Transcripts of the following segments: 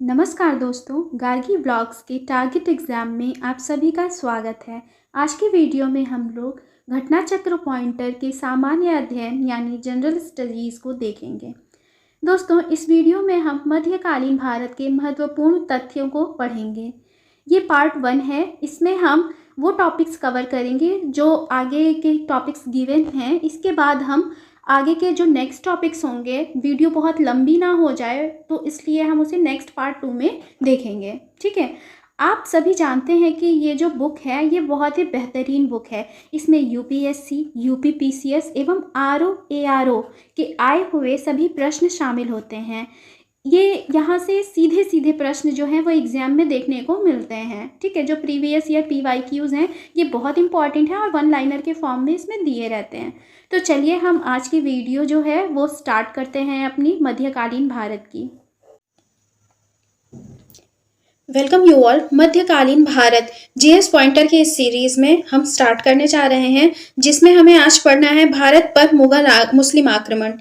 नमस्कार दोस्तों, गार्गी ब्लॉग्स के टारगेट एग्ज़ाम में आप सभी का स्वागत है। आज की वीडियो में हम लोग घटना चक्र पॉइंटर के सामान्य अध्ययन यानी जनरल स्टडीज़ को देखेंगे। दोस्तों, इस वीडियो में हम मध्यकालीन भारत के महत्वपूर्ण तथ्यों को पढ़ेंगे। ये पार्ट 1 है। इसमें हम वो टॉपिक्स कवर करेंगे जो आगे के टॉपिक्स गिवन हैं। इसके बाद हम आगे के जो नेक्स्ट टॉपिक्स होंगे, वीडियो बहुत लंबी ना हो जाए तो इसलिए हम उसे नेक्स्ट पार्ट 2 में देखेंगे। ठीक है। आप सभी जानते हैं कि ये जो बुक है ये बहुत ही बेहतरीन बुक है। इसमें यूपीएससी, यूपीपीसीएस एवं आरओ एआरओ के आए हुए सभी प्रश्न शामिल होते हैं। ये यहाँ से सीधे सीधे प्रश्न जो हैं वो एग्ज़ाम में देखने को मिलते हैं। ठीक है। जो प्रीवियस ईयर पीवाईक्यूज़ हैं ये बहुत इंपॉर्टेंट है और वन लाइनर के फॉर्म में इसमें दिए रहते हैं। तो चलिए हम आज की वीडियो जो है वो स्टार्ट करते हैं अपनी मध्यकालीन भारत की। Welcome you all. मध्यकालीन भारत जीएस पॉइंटर के इस सीरीज में हम स्टार्ट करने जा रहे हैं, जिसमें हमें आज पढ़ना है भारत पर मुस्लिम आक्रमण।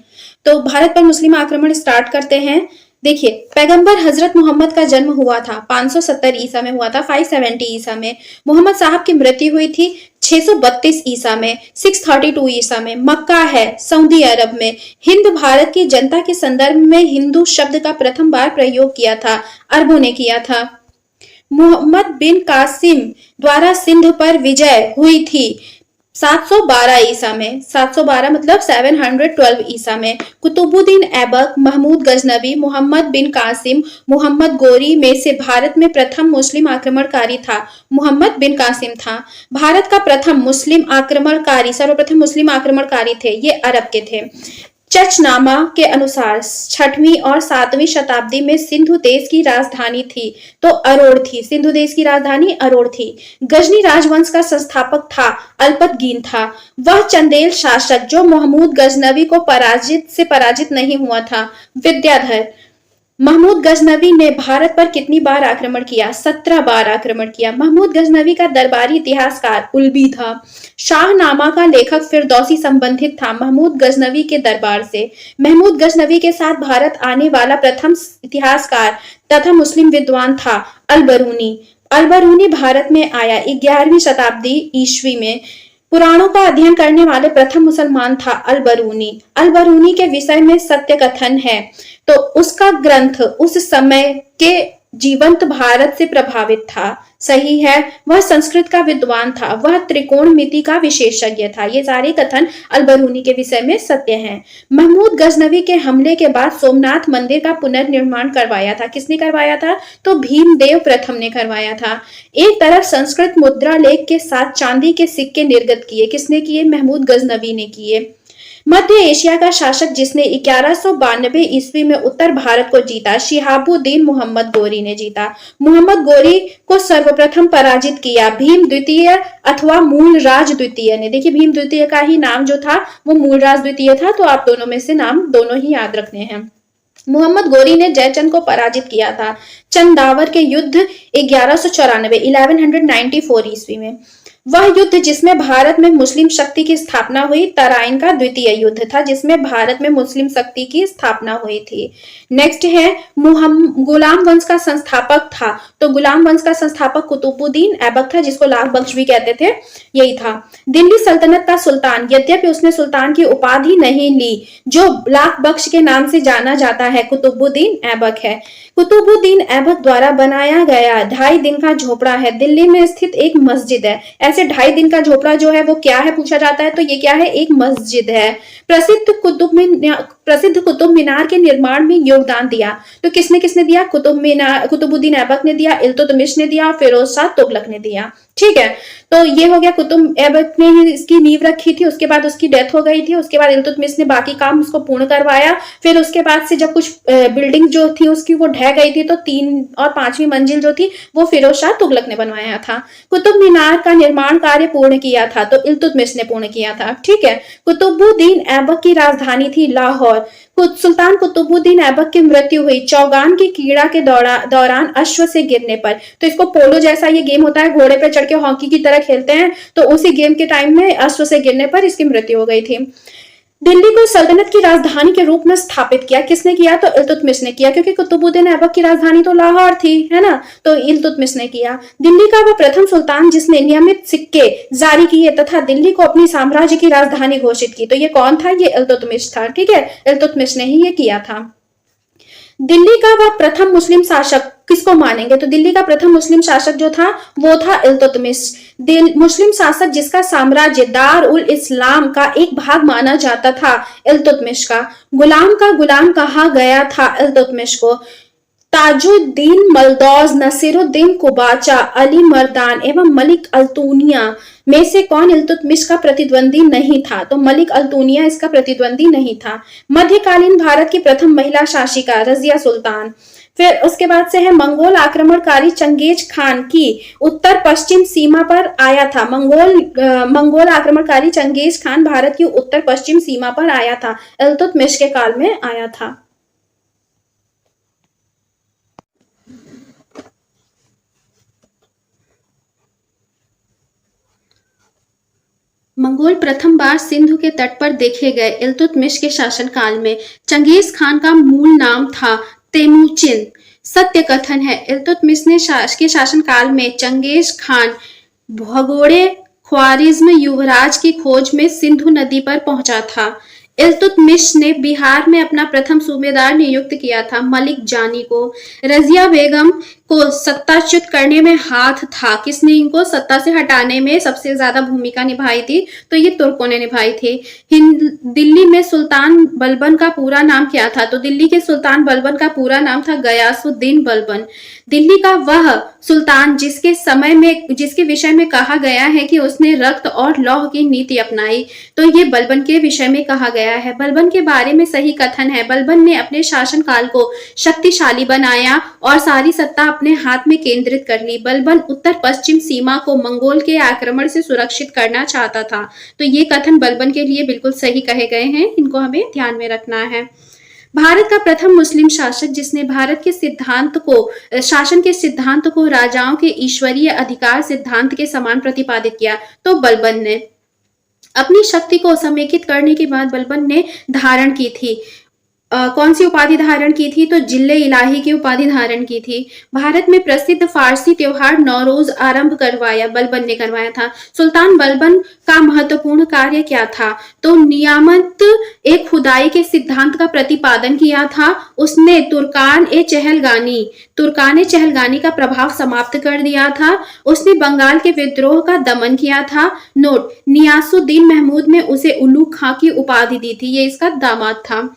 तो भारत पर मुस्लिम आक्रमण स्टार्ट करते हैं। देखिए, पैगंबर हजरत मोहम्मद का जन्म हुआ था 570 ईसा में हुआ था, 570 ईसा में। मोहम्मद साहब की मृत्यु हुई थी 632 ईसा में, 632 ईसा में। मक्का है सऊदी अरब में। हिंद भारत की जनता के संदर्भ में हिंदू शब्द का प्रथम बार प्रयोग किया था, अरबों ने किया था। मोहम्मद बिन कासिम द्वारा सिंध पर विजय हुई थी 712 ईसा में। 712 मतलब 712 ईसा में। कुतुबुद्दीन ऐबक, महमूद गजनवी, मोहम्मद बिन कासिम, मोहम्मद गोरी में से भारत में प्रथम मुस्लिम आक्रमणकारी था मोहम्मद बिन कासिम था। भारत का प्रथम मुस्लिम आक्रमणकारी, सर्वप्रथम मुस्लिम आक्रमणकारी थे, ये अरब के थे। चचनामा के अनुसार 6वीं और 7वीं शताब्दी में सिंधु देश की राजधानी थी तो अरोड़ थी। सिंधु देश की राजधानी अरोड़ थी। गजनी राजवंश का संस्थापक था अल्पतगीन था। वह चंदेल शासक जो महमूद गजनवी को पराजित नहीं हुआ था। विद्याधर। महमूद गजनवी ने भारत पर कितनी बार आक्रमण किया? 17 बार आक्रमण किया। महमूद गजनवी का दरबारी इतिहासकार उल्बी था। शाहनामा का लेखक फिरदौसी संबंधित था महमूद गजनवी के दरबार से। महमूद गजनवी के साथ भारत आने वाला प्रथम इतिहासकार तथा मुस्लिम विद्वान था अलबरूनी। अलबरूनी भारत में आया 11वीं शताब्दी ईस्वी में। पुराणों का अध्ययन करने वाले प्रथम मुसलमान था अलबरूनी। अलबरूनी के विषय में सत्य कथन है तो उसका ग्रंथ उस समय के जीवंत भारत से प्रभावित था। सही है। वह संस्कृत का विद्वान था। वह त्रिकोणमिति का विशेषज्ञ था। ये सारे कथन अलबरूनी के विषय में सत्य हैं। महमूद गजनवी के हमले के बाद सोमनाथ मंदिर का पुनर्निर्माण करवाया था। किसने करवाया था? तो भीमदेव प्रथम ने करवाया था। एक तरफ संस्कृत मुद्रा लेख के साथ चांदी के सिक्के निर्गत किए। किसने किए? महमूद गजनवी ने किए। मध्य एशिया का शासक जिसने 1192 ईस्वी में उत्तर भारत को जीता, शिहाबुद्दीन मोहम्मद गोरी ने जीता। मोहम्मद गोरी को सर्वप्रथम पराजित किया भीम द्वितीय अथवा मूलराज द्वितीय ने। देखिए, भीम द्वितीय का ही नाम जो था वो मूलराज द्वितीय था, तो आप दोनों में से नाम दोनों ही याद रखने हैं। मोहम्मद गोरी ने जयचंद को पराजित किया था चंदावर के युद्ध 1194 ईस्वी में। वह युद्ध जिसमें भारत में मुस्लिम शक्ति की स्थापना हुई तराइन का द्वितीय युद्ध था, जिसमें भारत में मुस्लिम शक्ति की स्थापना हुई थी। नेक्स्ट है गुलाम वंश का संस्थापक था तो गुलाम वंश का संस्थापक कुतुबुद्दीन ऐबक था, जिसको लाख बख्श भी कहते थे, यही था। दिल्ली सल्तनत का सुल्तान, यद्यपि उसने सुल्तान की उपाधि नहीं ली, जो लाख बख्श के नाम से जाना जाता है, कुतुबुद्दीन ऐबक है। कुतुबुद्दीन ऐबक द्वारा बनाया गया 2.5 दिन का झोपड़ा है। दिल्ली में स्थित एक मस्जिद है। ऐसे 2.5 दिन का झोपड़ा जो है वो क्या है पूछा जाता है, तो ये क्या है? एक मस्जिद है। प्रसिद्ध कुतुब मीनार के निर्माण में योगदान दिया तो किसने किसने दिया? कुतुबुद्दीन ऐबक ने दिया, इल्तुतमिश ने दिया और फिरोज शाह तुगलक ने दिया। ठीक है। तो ये हो गया, कुतुब ऐबक ने ही इसकी नींव रखी थी, उसके बाद उसकी डेथ हो गई थी, उसके बाद इल्तुतमिश ने बाकी काम उसको पूर्ण करवाया। फिर उसके बाद से जब कुछ बिल्डिंग जो थी उसकी वो ढह गई थी तो 3 और 5वीं मंजिल जो थी वो फिरोज शाह तुगलक ने बनवाया था। कुतुब मीनार का निर्माण कार्य पूर्ण किया था तो इल्तुतमिश ने पूर्ण किया था। ठीक है। कुतुबुद्दीन ऐबक की राजधानी थी लाहौर। सुल्तान कुतुबुद्दीन ऐबक की मृत्यु हुई चौगान की कीड़ा के दौरान अश्व से गिरने पर। तो इसको पोलो जैसा ये गेम होता है, घोड़े पे चढ़ के हॉकी की तरह खेलते हैं, तो उसी गेम के टाइम में अश्व से गिरने पर इसकी मृत्यु हो गई थी। दिल्ली को सल्तनत की राजधानी के रूप में स्थापित किया किसने किया? तो इल्तुतमिश ने किया, क्योंकि कुतुबुद्दीन ऐबक की राजधानी तो लाहौर थी, है ना, तो इल्तुतमिश ने किया। दिल्ली का वह प्रथम सुल्तान जिसने नियमित सिक्के जारी किए तथा दिल्ली को अपनी साम्राज्य की राजधानी घोषित की, तो ये कौन था? ये इल्तुतमिश था। ठीक है, इल्तुतमिश ने ही ये किया था। दिल्ली का वह प्रथम मुस्लिम शासक किसको मानेंगे? तो दिल्ली का प्रथम मुस्लिम शासक जो था वो था इल्तुतमिश। मुस्लिम शासक जिसका साम्राज्य दार उल इस्लाम का एक भाग माना जाता था इल्तुतमिश का गुलाम कहा गया था इल्तुतमिश को। ताजुद्दीन मलदौज, नसीरुद्दीन कुबाचा, अली मर्दान एवं मलिक अल्तूनिया में से कौन इल्तुतमिश का प्रतिद्वंदी नहीं था? तो मलिक अल्तूनिया इसका प्रतिद्वंदी नहीं था। मध्यकालीन भारत की प्रथम महिला शासिका रजिया सुल्तान। फिर उसके बाद से है मंगोल आक्रमणकारी चंगेज खान की उत्तर पश्चिम सीमा पर आया था। मंगोल आक्रमणकारी चंगेज खान भारत की उत्तर पश्चिम सीमा पर आया था, इल्तुतमिश के काल में आया था। मंगोल प्रथम बार सिंधु के तट पर देखे गए इल्तुतमिश के शासनकाल में। चंगेज खान का मूल नाम था तेमुचिन। सत्य कथन है इल्तुतमिश ने के शासनकाल में चंगेज खान भगोड़े ख्वारिज्म युवराज की खोज में सिंधु नदी पर पहुंचा था। इल्तुतमिश ने बिहार में अपना प्रथम सूबेदार नियुक्त किया था मलिक जानी को। रजिया बेगम को सत्ताच्युत करने में हाथ था। किसने इनको सत्ता से हटाने में सबसे ज्यादा भूमिका निभाई थी? तो ये तुर्कों ने निभाई थी। दिल्ली में सुल्तान बलबन का पूरा नाम क्या था? तो दिल्ली के सुल्तान बलबन का पूरा नाम था गयासुद्दीन बलबन। दिल्ली का वह सुल्तान जिसके विषय में कहा गया है कि उसने रक्त और लौह की नीति अपनाई, तो ये बलबन के विषय में कहा गया है। बलबन के बारे में सही कथन है बलबन ने अपने शासनकाल को शक्तिशाली बनाया और सारी सत्ता अपने हाथ में केंद्रित कर ली। बलबन उत्तर पश्चिम सीमा को मंगोल के आक्रमण से सुरक्षित करना चाहता था। तो ये कथन बलबन के लिए बिल्कुल सही कहे गए हैं, इनको हमें ध्यान में रखना है। भारत का प्रथम मुस्लिम शासक जिसने भारत के शासन के सिद्धांत को राजाओं के ईश्वरीय अधिकार सिद्धांत के समान प्रतिपादित किया, तो बलबन ने। अपनी शक्ति को समेकित करने के बाद बलबन ने धारण की थी कौन सी उपाधि धारण की थी? तो जिल्ले इलाही की उपाधि धारण की थी। भारत में प्रसिद्ध फारसी त्योहार नौरोज आरंभ बलबन ने करवाया था। सुल्तान बलबन का महत्वपूर्ण कार्य क्या था? तो नियामत एक खुदाई के सिद्धांत का प्रतिपादन किया था। उसने तुर्कान ए चहलगानी का प्रभाव समाप्त कर दिया था। उसने बंगाल के विद्रोह का दमन किया था। नोट, नियासुद्दीन महमूद ने उसे उल्लू खां की उपाधि दी थी, ये इसका दामाद था।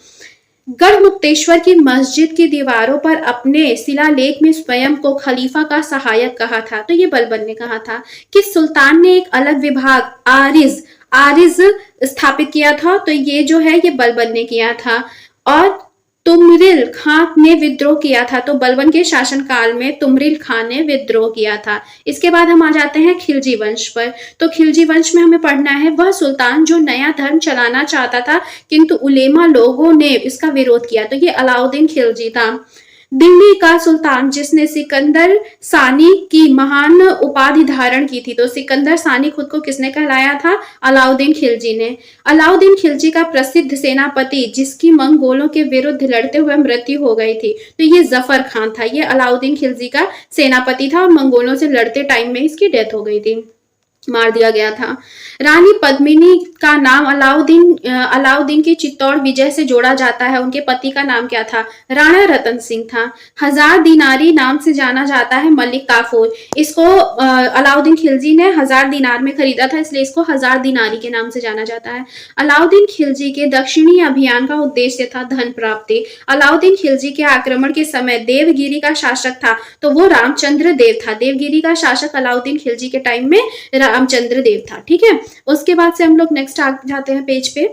गढ़मुक्तेश्वर की मस्जिद की दीवारों पर अपने शिलालेख में स्वयं को खलीफा का सहायक कहा था, तो ये बलबन ने कहा था। कि सुल्तान ने एक अलग विभाग आरिज स्थापित किया था, तो ये जो है ये बलबन ने किया था। और तुमरिल खां ने विद्रोह किया था, तो बलबन के शासनकाल में तुमरिल खां ने विद्रोह किया था। इसके बाद हम आ जाते हैं खिलजी वंश पर। तो खिलजी वंश में हमें पढ़ना है वह सुल्तान जो नया धर्म चलाना चाहता था किंतु उलेमा लोगों ने इसका विरोध किया, तो ये अलाउद्दीन खिलजी था। दिल्ली का सुल्तान जिसने सिकंदर सानी की महान उपाधि धारण की थी, तो सिकंदर सानी खुद को किसने कहलाया था? अलाउद्दीन खिलजी ने। अलाउद्दीन खिलजी का प्रसिद्ध सेनापति जिसकी मंगोलों के विरुद्ध लड़ते हुए मृत्यु हो गई थी, तो ये जफर खान था। ये अलाउद्दीन खिलजी का सेनापति था और मंगोलों से लड़ते टाइम में इसकी डेथ हो गई थी, मार दिया गया था। रानी पद्मिनी का नाम अलाउद्दीन की चित्तौड़ विजय से जोड़ा जाता है। उनके पति का नाम क्या था? राणा रतन सिंह था। 1000 दिनारी नाम से जाना जाता है मलिक काफूर। इसको अलाउद्दीन खिलजी ने 1000 दिनार में खरीदा था, इसलिए इसको 1000 दिनारी के नाम से जाना जाता है। अलाउद्दीन खिलजी के दक्षिणी अभियान का उद्देश्य था धन प्राप्ति। अलाउद्दीन खिलजी के आक्रमण के समय देवगिरी का शासक था, तो वो रामचंद्र देव था। देवगिरी का शासक अलाउद्दीन खिलजी के टाइम में रामचंद्र देव था। ठीक है, उसके बाद से हम लोग नेक्स्ट आ जाते हैं पेज पे।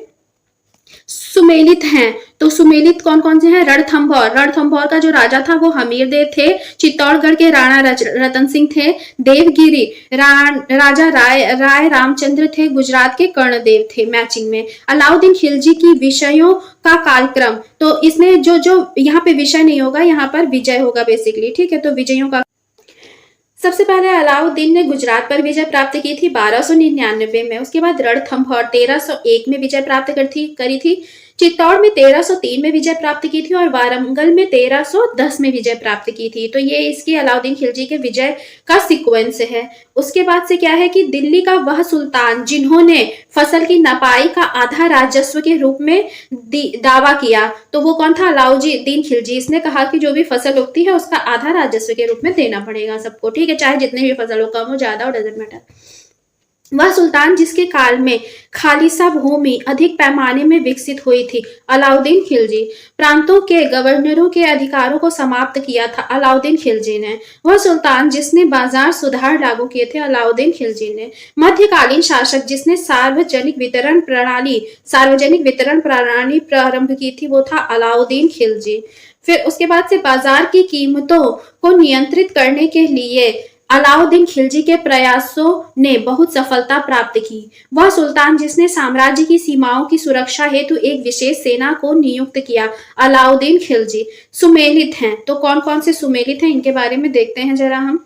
सुमेलित हैं, तो सुमेलित कौन कौन से हैं? रणथंभौर का जो राजा था वो हमीर देव थे। चित्तौड़गढ़ के राणा रतन सिंह थे। देवगिरी राजा राय रामचंद्र थे। गुजरात के कर्णदेव थे। मैचिंग में अलाउद्दीन खिलजी की विषयों का कालक्रम, तो इसमें जो यहाँ पे विषय नहीं होगा, यहाँ पर विजय होगा बेसिकली। ठीक है, तो विजयों का सबसे पहले अलाउद्दीन ने गुजरात पर विजय प्राप्त की थी 1299 में। उसके बाद रणथंभौर 1301 में विजय प्राप्त करी थी। चित्तौड़ में 1303 में विजय प्राप्त की थी और वारंगल में 1310 में विजय प्राप्त की थी। तो ये इसकी अलाउद्दीन खिलजी के विजय का सीक्वेंस है। उसके बाद से क्या है कि दिल्ली का वह सुल्तान जिन्होंने फसल की नपाई का आधा राजस्व के रूप में दावा किया, तो वो कौन था? अलाउद्दीन खिलजी। इसने कहा कि जो भी फसल उगती है उसका आधा राजस्व के रूप में देना पड़ेगा सबको, ठीक है, चाहे जितने भी फसल हो, कम हो ज्यादा हो, डजंट मैटर। वह सुल्तान जिसके काल में खालिसा भूमि अधिक पैमाने में विकसित हुई थी, अलाउद्दीन खिलजी। प्रांतों के गवर्नरों के अधिकारों को समाप्त किया था, अलाउद्दीन खिलजी ने। वह सुल्तान जिसने बाजार सुधार लागू किए थे, अलाउद्दीन खिलजी ने। मध्यकालीन शासक जिसने सार्वजनिक वितरण प्रणाली प्रारंभ की थी, वो था अलाउद्दीन खिलजी। फिर उसके बाद से बाजार की कीमतों को नियंत्रित करने के लिए अलाउद्दीन खिलजी के प्रयासों ने बहुत सफलता प्राप्त की। वह सुल्तान जिसने साम्राज्य की सीमाओं की सुरक्षा हेतु एक विशेष सेना को नियुक्त किया, अलाउद्दीन खिलजी। सुमेलित हैं, तो कौन कौन से सुमेलित हैं इनके बारे में देखते हैं जरा हम।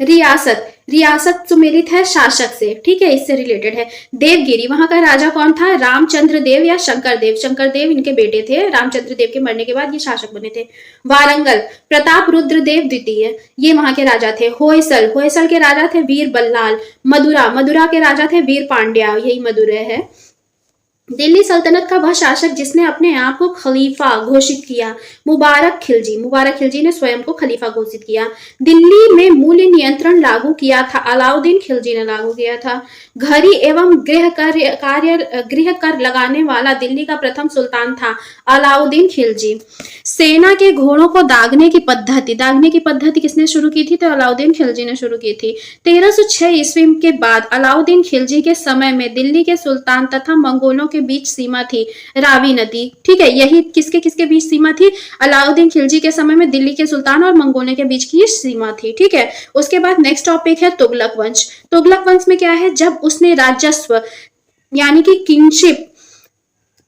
रियासत सुमेलित है शासक से, ठीक है, इससे रिलेटेड है। देवगिरी, वहां का राजा कौन था? रामचंद्र देव या शंकर देव इनके बेटे थे। रामचंद्र देव के मरने के बाद ये शासक बने थे। वारंगल, प्रताप रुद्र देव द्वितीय, ये वहां के राजा थे। होयसल के राजा थे वीर बल्लाल। मदुरा के राजा थे वीर पांड्या, यही मदुरै है। दिल्ली सल्तनत का वह शासक जिसने अपने आप को खलीफा घोषित किया, मुबारक खिलजी ने स्वयं को खलीफा घोषित किया। दिल्ली में मूल्य नियंत्रण लागू किया था, अलाउद्दीन खिलजी ने लागू किया था। घरी एवं गृह कर लगाने वाला दिल्ली का प्रथम सुल्तान था, अलाउद्दीन खिलजी। सेना के घोड़ों को दागने की पद्धति किसने शुरू की थी? तो अलाउद्दीन खिलजी ने शुरू की थी। 1306 ईस्वी के बाद अलाउद्दीन खिलजी के समय में दिल्ली के सुल्तान तथा मंगोलों के बीच सीमा थी रावी नदी, ठीक है। यही किसके बीच सीमा थी? अलाउद्दीन खिलजी के समय में दिल्ली के सुल्तान और मंगोलों के बीच की सीमा थी, ठीक है। उसके बाद नेक्स्ट टॉपिक है तुगलक वंश। तुगलक वंश में क्या है? जब उसने राजस्व यानी कि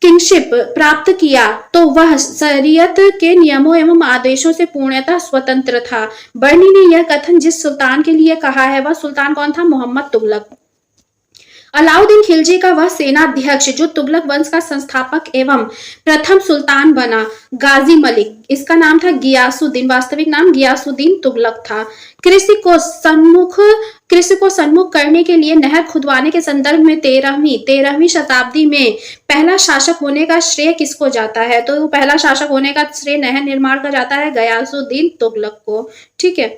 किंगशिप प्राप्त किया तो वह शरीयत के नियमों एवं आदेशों से पूर्णतः स्वतंत्र था। बर्नी ने यह कथन जिस सुल्तान के लिए कहा है, वह सुल्तान कौन था? मोहम्मद तुगलक। अलाउद्दीन खिलजी का वह सेनाध्यक्ष जो तुगलक वंश का संस्थापक एवं प्रथम सुल्तान बना, गाजी मलिक, इसका नाम था गियासुद्दीन, वास्तविक नाम गियासुद्दीन तुगलक था। कृषि को सन्मुख करने के लिए नहर खुदवाने के संदर्भ में 13वीं शताब्दी में पहला शासक होने का श्रेय किसको जाता है? तो पहला शासक होने का श्रेय नहर निर्माण का जाता है गियासुद्दीन तुगलक को, ठीक है।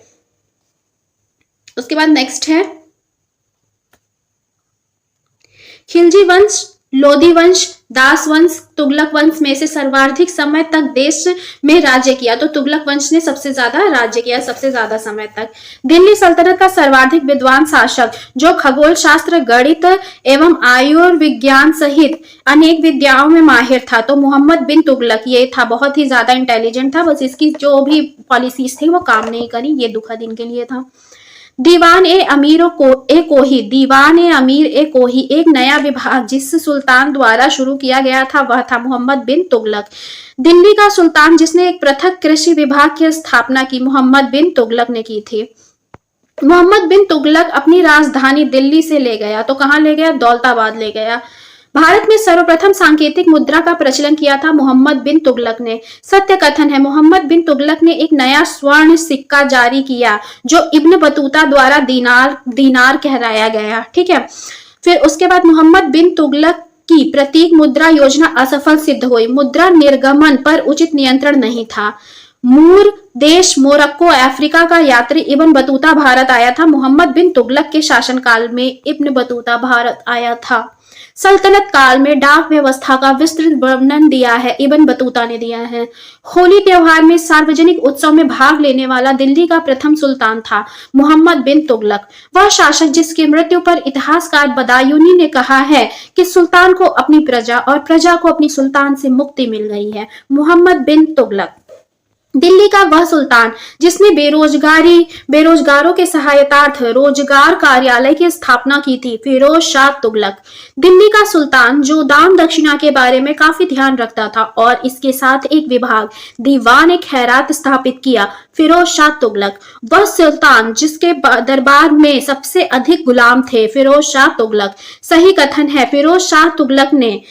उसके बाद नेक्स्ट है खिलजी वंश, लोधी वंश, दास वंश। तुगलक वंश में से सर्वाधिक समय तक देश में राज्य किया, तो तुगलक वंश ने सबसे ज्यादा राज्य किया, सबसे ज्यादा समय तक। दिल्ली सल्तनत का सर्वाधिक विद्वान शासक जो खगोल शास्त्र, गणित एवं आयुर्विज्ञान सहित अनेक विद्याओं में माहिर था, तो मोहम्मद बिन तुगलक ये था। बहुत ही ज्यादा इंटेलिजेंट था, बस इसकी जो भी पॉलिसीज थी वो काम नहीं करी, ये दुखद इनके लिए था। दीवान ए अमीर ए कोही एक नया विभाग जिस सुल्तान द्वारा शुरू किया गया था, वह था मोहम्मद बिन तुगलक। दिल्ली का सुल्तान जिसने एक पृथक कृषि विभाग की स्थापना की, मोहम्मद बिन तुगलक ने की थी। मोहम्मद बिन तुगलक अपनी राजधानी दिल्ली से ले गया, तो कहां ले गया? दौलताबाद ले गया। भारत में सर्वप्रथम सांकेतिक मुद्रा का प्रचलन किया था मोहम्मद बिन तुगलक ने। सत्य कथन है मोहम्मद बिन तुगलक ने एक नया स्वर्ण सिक्का जारी किया जो इब्न बतूता द्वारा दीनार कहलाया गया, ठीक है। फिर उसके बाद मोहम्मद बिन तुगलक की प्रतीक मुद्रा योजना असफल सिद्ध हुई। मुद्रा निर्गमन पर उचित नियंत्रण नहीं था। मूर देश मोरक्को अफ्रीका का यात्री इब्न बतूता भारत आया था। मोहम्मद बिन तुगलक के शासनकाल में इब्न बतूता भारत आया था। सल्तनत काल में डाक व्यवस्था का विस्तृत वर्णन दिया है, इब्न बतूता ने दिया है। होली त्योहार में सार्वजनिक उत्सव में भाग लेने वाला दिल्ली का प्रथम सुल्तान था मोहम्मद बिन तुगलक। वह शासक जिसकी मृत्यु पर इतिहासकार बदायूनी ने कहा है कि सुल्तान को अपनी प्रजा और प्रजा को अपनी सुल्तान से मुक्ति मिल गई है, मोहम्मद बिन तुगलक। दिल्ली का वह सुल्तान जिसने बेरोजगारों के सहायतार्थ रोजगार कार्यालय की स्थापना की थी, फिरोज शाह तुगलक। दिल्ली का सुल्तान जो दान दक्षिणा के बारे में काफी ध्यान रखता था और इसके साथ एक विभाग दीवान खैरात स्थापित किया, फिरोज शाह तुगलक। वह सुल्तान जिसके दरबार में सबसे अधिक गुलाम थे, फिरोज शाह तुगलक। सही कथन है, फिरोज शाह तुगलक ने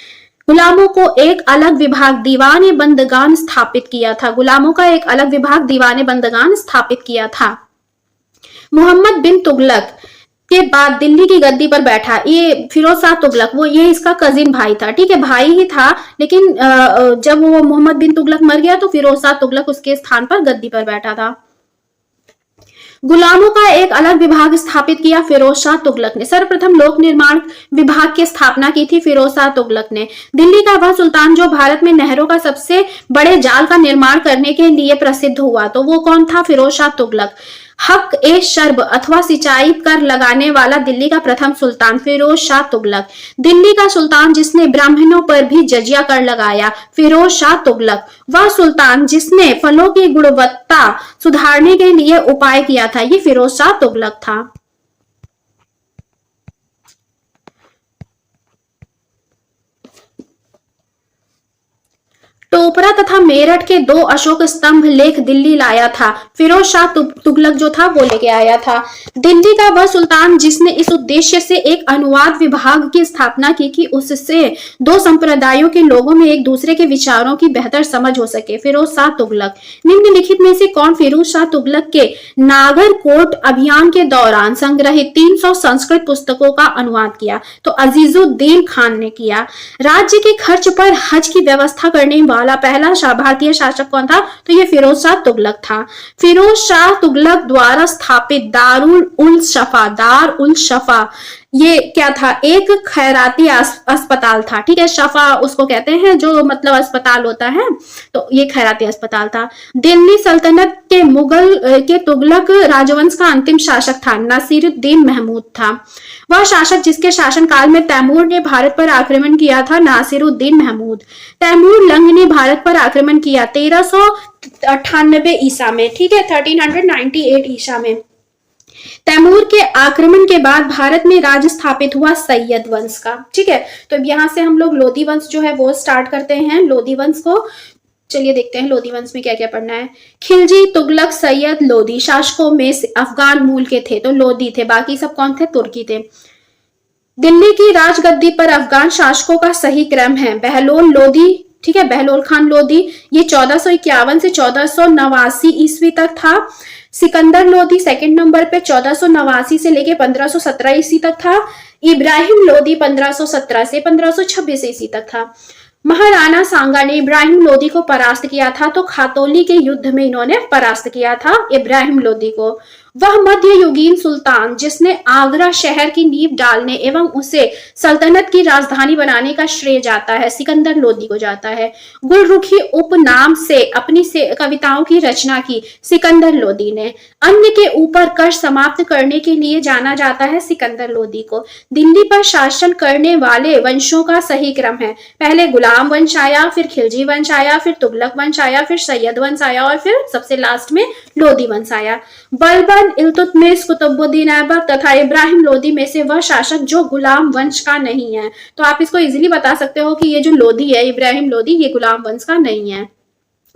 गुलामों को एक अलग विभाग दीवाने बंदगान स्थापित किया था। गुलामों का एक अलग विभाग दीवाने बंदगान स्थापित किया था। मोहम्मद बिन तुगलक के बाद दिल्ली की गद्दी पर बैठा ये फिरोज शाह तुगलक, वो ये इसका कजिन भाई था, ठीक है, भाई ही था, लेकिन जब वो मोहम्मद बिन तुगलक मर गया तो फिरोज शाह तुगलक उसके स्थान पर गद्दी पर बैठा था। गुलामों का एक अलग विभाग स्थापित किया फिरोज शाह तुगलक ने। सर्वप्रथम लोक निर्माण विभाग की स्थापना की थी फिरोज शाह तुगलक ने। दिल्ली का वह सुल्तान जो भारत में नहरों का सबसे बड़े जाल का निर्माण करने के लिए प्रसिद्ध हुआ, तो वो कौन था? फिरोज शाह तुगलक। हक ए शर्ब अथवा सिंचाई कर लगाने वाला दिल्ली का प्रथम सुल्तान, फिरोज शाह तुगलक। दिल्ली का सुल्तान जिसने ब्राह्मणों पर भी जजिया कर लगाया, फिरोज शाह तुगलक। वह सुल्तान जिसने फलों की गुणवत्ता सुधारने के लिए उपाय किया था, ये फिरोज शाह तुगलक था। टोपरा तथा मेरठ के 2 अशोक स्तंभ लेख दिल्ली लाया था, फिरोज शाह तुगलक जो था वो लेके आया था। दिल्ली का वह सुल्तान जिसने इस उद्देश्य से एक अनुवाद विभाग की स्थापना की कि उससे 2 संप्रदायों के लोगों में एक दूसरे के विचारों की बेहतर समझ हो सके, फिरोज शाह तुगलक। निम्नलिखित में से कौन फिरोज शाह तुगलक के नागरकोट अभियान के दौरान संग्रहित 300 संस्कृत पुस्तकों का अनुवाद किया? तो अजीजुद्दीन खान ने किया। राज्य के खर्च पर हज की व्यवस्था करने वाला पहला भारतीय शासक कौन था? तो ये फिरोज शाह तुगलक था। फिरोज शाह तुगलक द्वारा स्थापित दारुल उल शफा ये क्या था? एक खैराती अस्पताल था, ठीक है। शफा उसको कहते हैं जो मतलब अस्पताल होता है, तो ये खैराती अस्पताल था। दिल्ली सल्तनत के मुगल के तुगलक राजवंश का अंतिम शासक था, नासिरुद्दीन महमूद था। वह शासक जिसके शासनकाल में तैमूर ने भारत पर आक्रमण किया था, नासिरुद्दीन महमूद। तैमूर लंग ने भारत पर आक्रमण किया 1398 ईसा में, ठीक है, 1398 ईसा में। तैमूर के आक्रमण के बाद भारत में राज स्थापित हुआ सैयद वंश का, ठीक है। तो यहां से हम लोग लोधी वंश जो है वो स्टार्ट करते हैं। लोधी वंश को चलिए देखते हैं लोधी वंश में क्या क्या पढ़ना है। खिलजी, तुगलक, सैयद, लोधी शासकों में से अफगान मूल के थे, तो लोधी थे। बाकी सब कौन थे? तुर्की थे। दिल्ली की राजगद्दी पर अफगान शासकों का सही क्रम है बहलोल लोधी, ठीक है, बहलोल खान लोधी। ये 1451 से 1489 ईस्वी तक था। सिकंदर लोधी सेकंड नंबर पे 1489 से लेके 1517 ईस्वी तक था। इब्राहिम लोधी 1517 से 1526 ईस्वी तक था। महाराणा सांगा ने इब्राहिम लोधी को परास्त किया था, तो खातौली के युद्ध में इन्होंने परास्त किया था इब्राहिम लोधी को। वह मध्ययुगीन सुल्तान जिसने आगरा शहर की नींव डालने एवं उसे सल्तनत की राजधानी बनाने का श्रेय जाता है, सिकंदर लोधी को जाता है। गुलरुखी उपनाम से अपनी कविताओं की रचना की सिकंदर लोधी ने। अन्य के ऊपर कर समाप्त करने के लिए जाना जाता है सिकंदर लोधी को। दिल्ली पर शासन करने वाले वंशों का सही क्रम है, पहले गुलाम वंश आया, फिर खिलजी वंश आया, फिर तुगलक वंश आया, फिर सैयद वंश आया और फिर सबसे लास्ट में लोधी वंश आया। बलबन, इल्तुतमिश, कुतुबुद्दीन ऐबक तथा इब्राहिम लोधी में से वह शासक जो गुलाम वंश का नहीं है। तो आप इसको इजीली बता सकते हो कि ये जो लोधी है इब्राहिम लोधी, ये गुलाम वंश का नहीं है।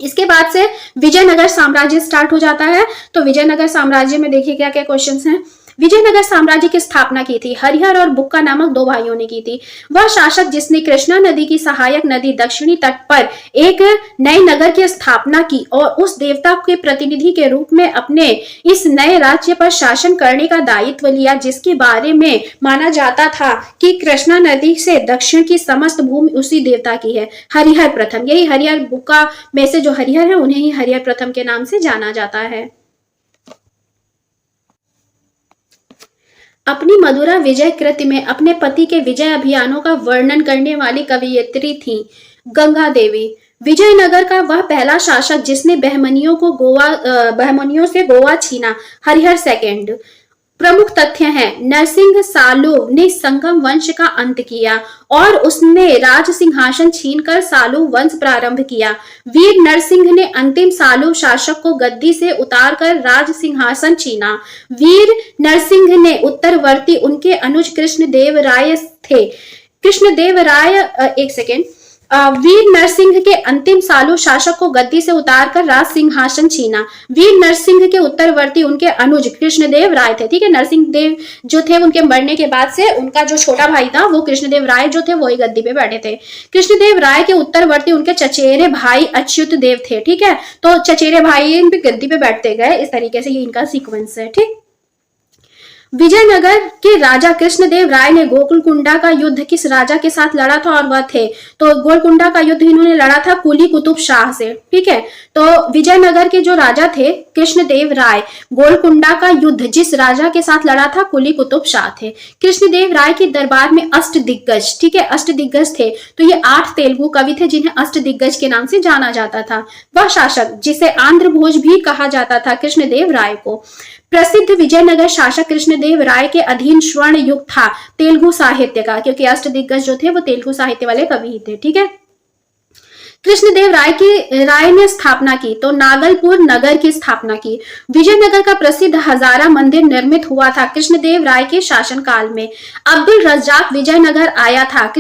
इसके बाद से विजयनगर साम्राज्य स्टार्ट हो जाता है। तो विजयनगर साम्राज्य में देखिए क्या क्या क्वेश्चंस हैं। विजयनगर साम्राज्य की स्थापना की थी हरिहर और बुक्का नामक 2 भाइयों ने की थी। वह शासक जिसने कृष्णा नदी की सहायक नदी दक्षिणी तट पर एक नए नगर की स्थापना की और उस देवता के प्रतिनिधि के रूप में अपने इस नए राज्य पर शासन करने का दायित्व लिया, जिसके बारे में माना जाता था कि कृष्णा नदी से दक्षिण की समस्त भूमि उसी देवता की है, हरिहर प्रथम। यही हरिहर बुक्का में से जो हरिहर है उन्हें ही हरिहर प्रथम के नाम से जाना जाता है। अपनी मधुरा विजय कृति में अपने पति के विजय अभियानों का वर्णन करने वाली कवयित्री थी गंगा देवी। विजयनगर का वह पहला शासक जिसने बहमनियों से गोवा छीना, हरिहर सेकंड। प्रमुख तथ्य हैं, नरसिंह सालुव ने संगम वंश का अंत किया और उसने राज सिंहासन छीनकर सालुव वंश प्रारंभ किया। वीर नरसिंह ने अंतिम सालुव शासक को गद्दी से उतारकर राज सिंहासन छीना। वीर नरसिंह ने उत्तरवर्ती उनके अनुज कृष्णदेव राय थे। कृष्णदेव राय एक सेकेंड वीर नरसिंह के अंतिम सालू शासक को गद्दी से उतारकर राज सिंहासन छीना। वीर नरसिंह के उत्तरवर्ती उनके अनुज कृष्णदेव राय थे। ठीक है, नरसिंह देव जो थे उनके मरने के बाद से उनका जो छोटा भाई था वो कृष्णदेव राय जो थे वही गद्दी पे बैठे थे। कृष्णदेव राय के उत्तरवर्ती उनके चचेरे भाई अच्युत देव थे। ठीक है, तो चचेरे भाई गद्दी पे बैठते गए, इस तरीके से ये इनका सीक्वेंस है। ठीक, विजयनगर के राजा कृष्णदेव राय ने गोलकुंडा का युद्ध किस राजा के साथ लड़ा था और वह थे, तो गोलकुंडा का युद्ध इन्होंने लड़ा था कुली कुतुब शाह से। ठीक है, तो विजयनगर के जो राजा थे कृष्णदेव राय, गोलकुंडा का युद्ध जिस राजा के साथ लड़ा था कुली कुतुब शाह थे। कृष्णदेव राय के दरबार में अष्ट दिग्गज, ठीक है, अष्ट दिग्गज थे, तो ये 8 तेलुगु कवि थे जिन्हें अष्ट दिग्गज के नाम से जाना जाता था। वह शासक जिसे आंध्र भोज भी कहा जाता था कृष्णदेव राय को। प्रसिद्ध विजयनगर शासक कृष्णदेव राय के अधीन स्वर्ण युग था तेलुगु साहित्य का, क्योंकि अष्ट दिग्गज जो थे वो तेलुगु साहित्य वाले कवि ही थे। ठीक है, कृष्णदेव राय ने स्थापना की, तो नागलपुर नगर की स्थापना की। विजयनगर का प्रसिद्ध हजारा मंदिर निर्मित हुआ था कृष्णदेव राय के शासनकाल में। अब्दुल रज्जाक विजयनगर आया था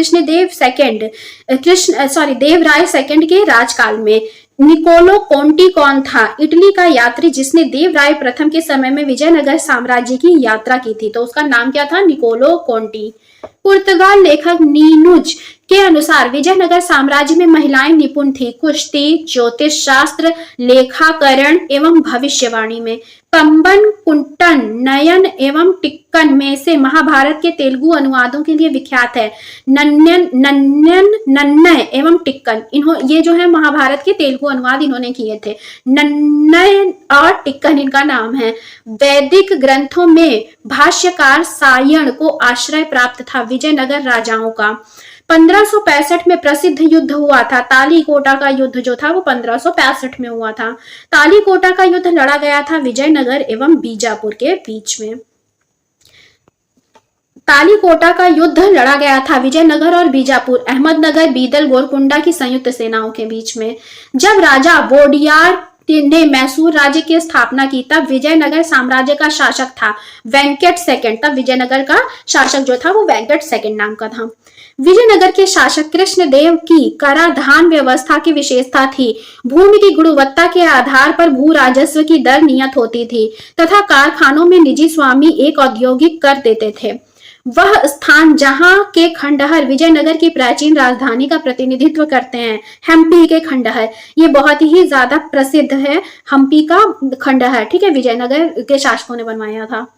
देव राय सेकंड के राजकाल में। निकोलो कोंटी कौन था? इटली का यात्री जिसने देवराय प्रथम के समय में विजयनगर साम्राज्य की यात्रा की थी, तो उसका नाम क्या था? Niccolo Conti. पुर्तगाल लेखक नीनुज के अनुसार विजयनगर साम्राज्य में महिलाएं निपुण थी कुश्ती, ज्योतिष शास्त्र, लेखाकरण एवं भविष्यवाणी में। पंबन, कुंटन, नयन एवं टिक्कन में से महाभारत के तेलुगु अनुवादों के लिए विख्यात है। नन्नय एवं टिक्कन, ये जो है महाभारत के तेलुगु अनुवाद इन्होंने किए थे। नन्नय और टिक्कन इनका नाम है। वैदिक ग्रंथों में भाष्यकार सायण को आश्रय प्राप्त था विजयनगर राजाओं का। 1565 में प्रसिद्ध युद्ध हुआ था तालीकोटा का युद्ध, जो था वो 1565 में हुआ था। तालीकोटा का युद्ध लड़ा गया था विजयनगर एवं बीजापुर के बीच में। तालीकोटा का युद्ध लड़ा गया था विजयनगर और बीजापुर, अहमदनगर, बीदल, गोलकुंडा की संयुक्त सेनाओं के बीच में। जब राजा वोडियार ने मैसूर राज्य की स्थापना की तब विजयनगर साम्राज्य का शासक था वेंकट सेकंड। तब विजयनगर का शासक जो था वो वेंकट सेकंड नाम का था। विजयनगर के शासक कृष्णदेव की कराधान व्यवस्था की विशेषता थी। भूमि की गुणवत्ता के आधार पर भू राजस्व की दर नियत होती थी तथा कारखानों में निजी स्वामी एक औद्योगिक कर देते थे। वह स्थान जहां के खंडहर विजयनगर की प्राचीन राजधानी का प्रतिनिधित्व करते हैं। हम्पी के खंडहर ये बहुत ही ज्यादा प्रसिद्ध है, हम्पी का खंडहर। ठीक है, विजयनगर के शासकों ने बनवाया था।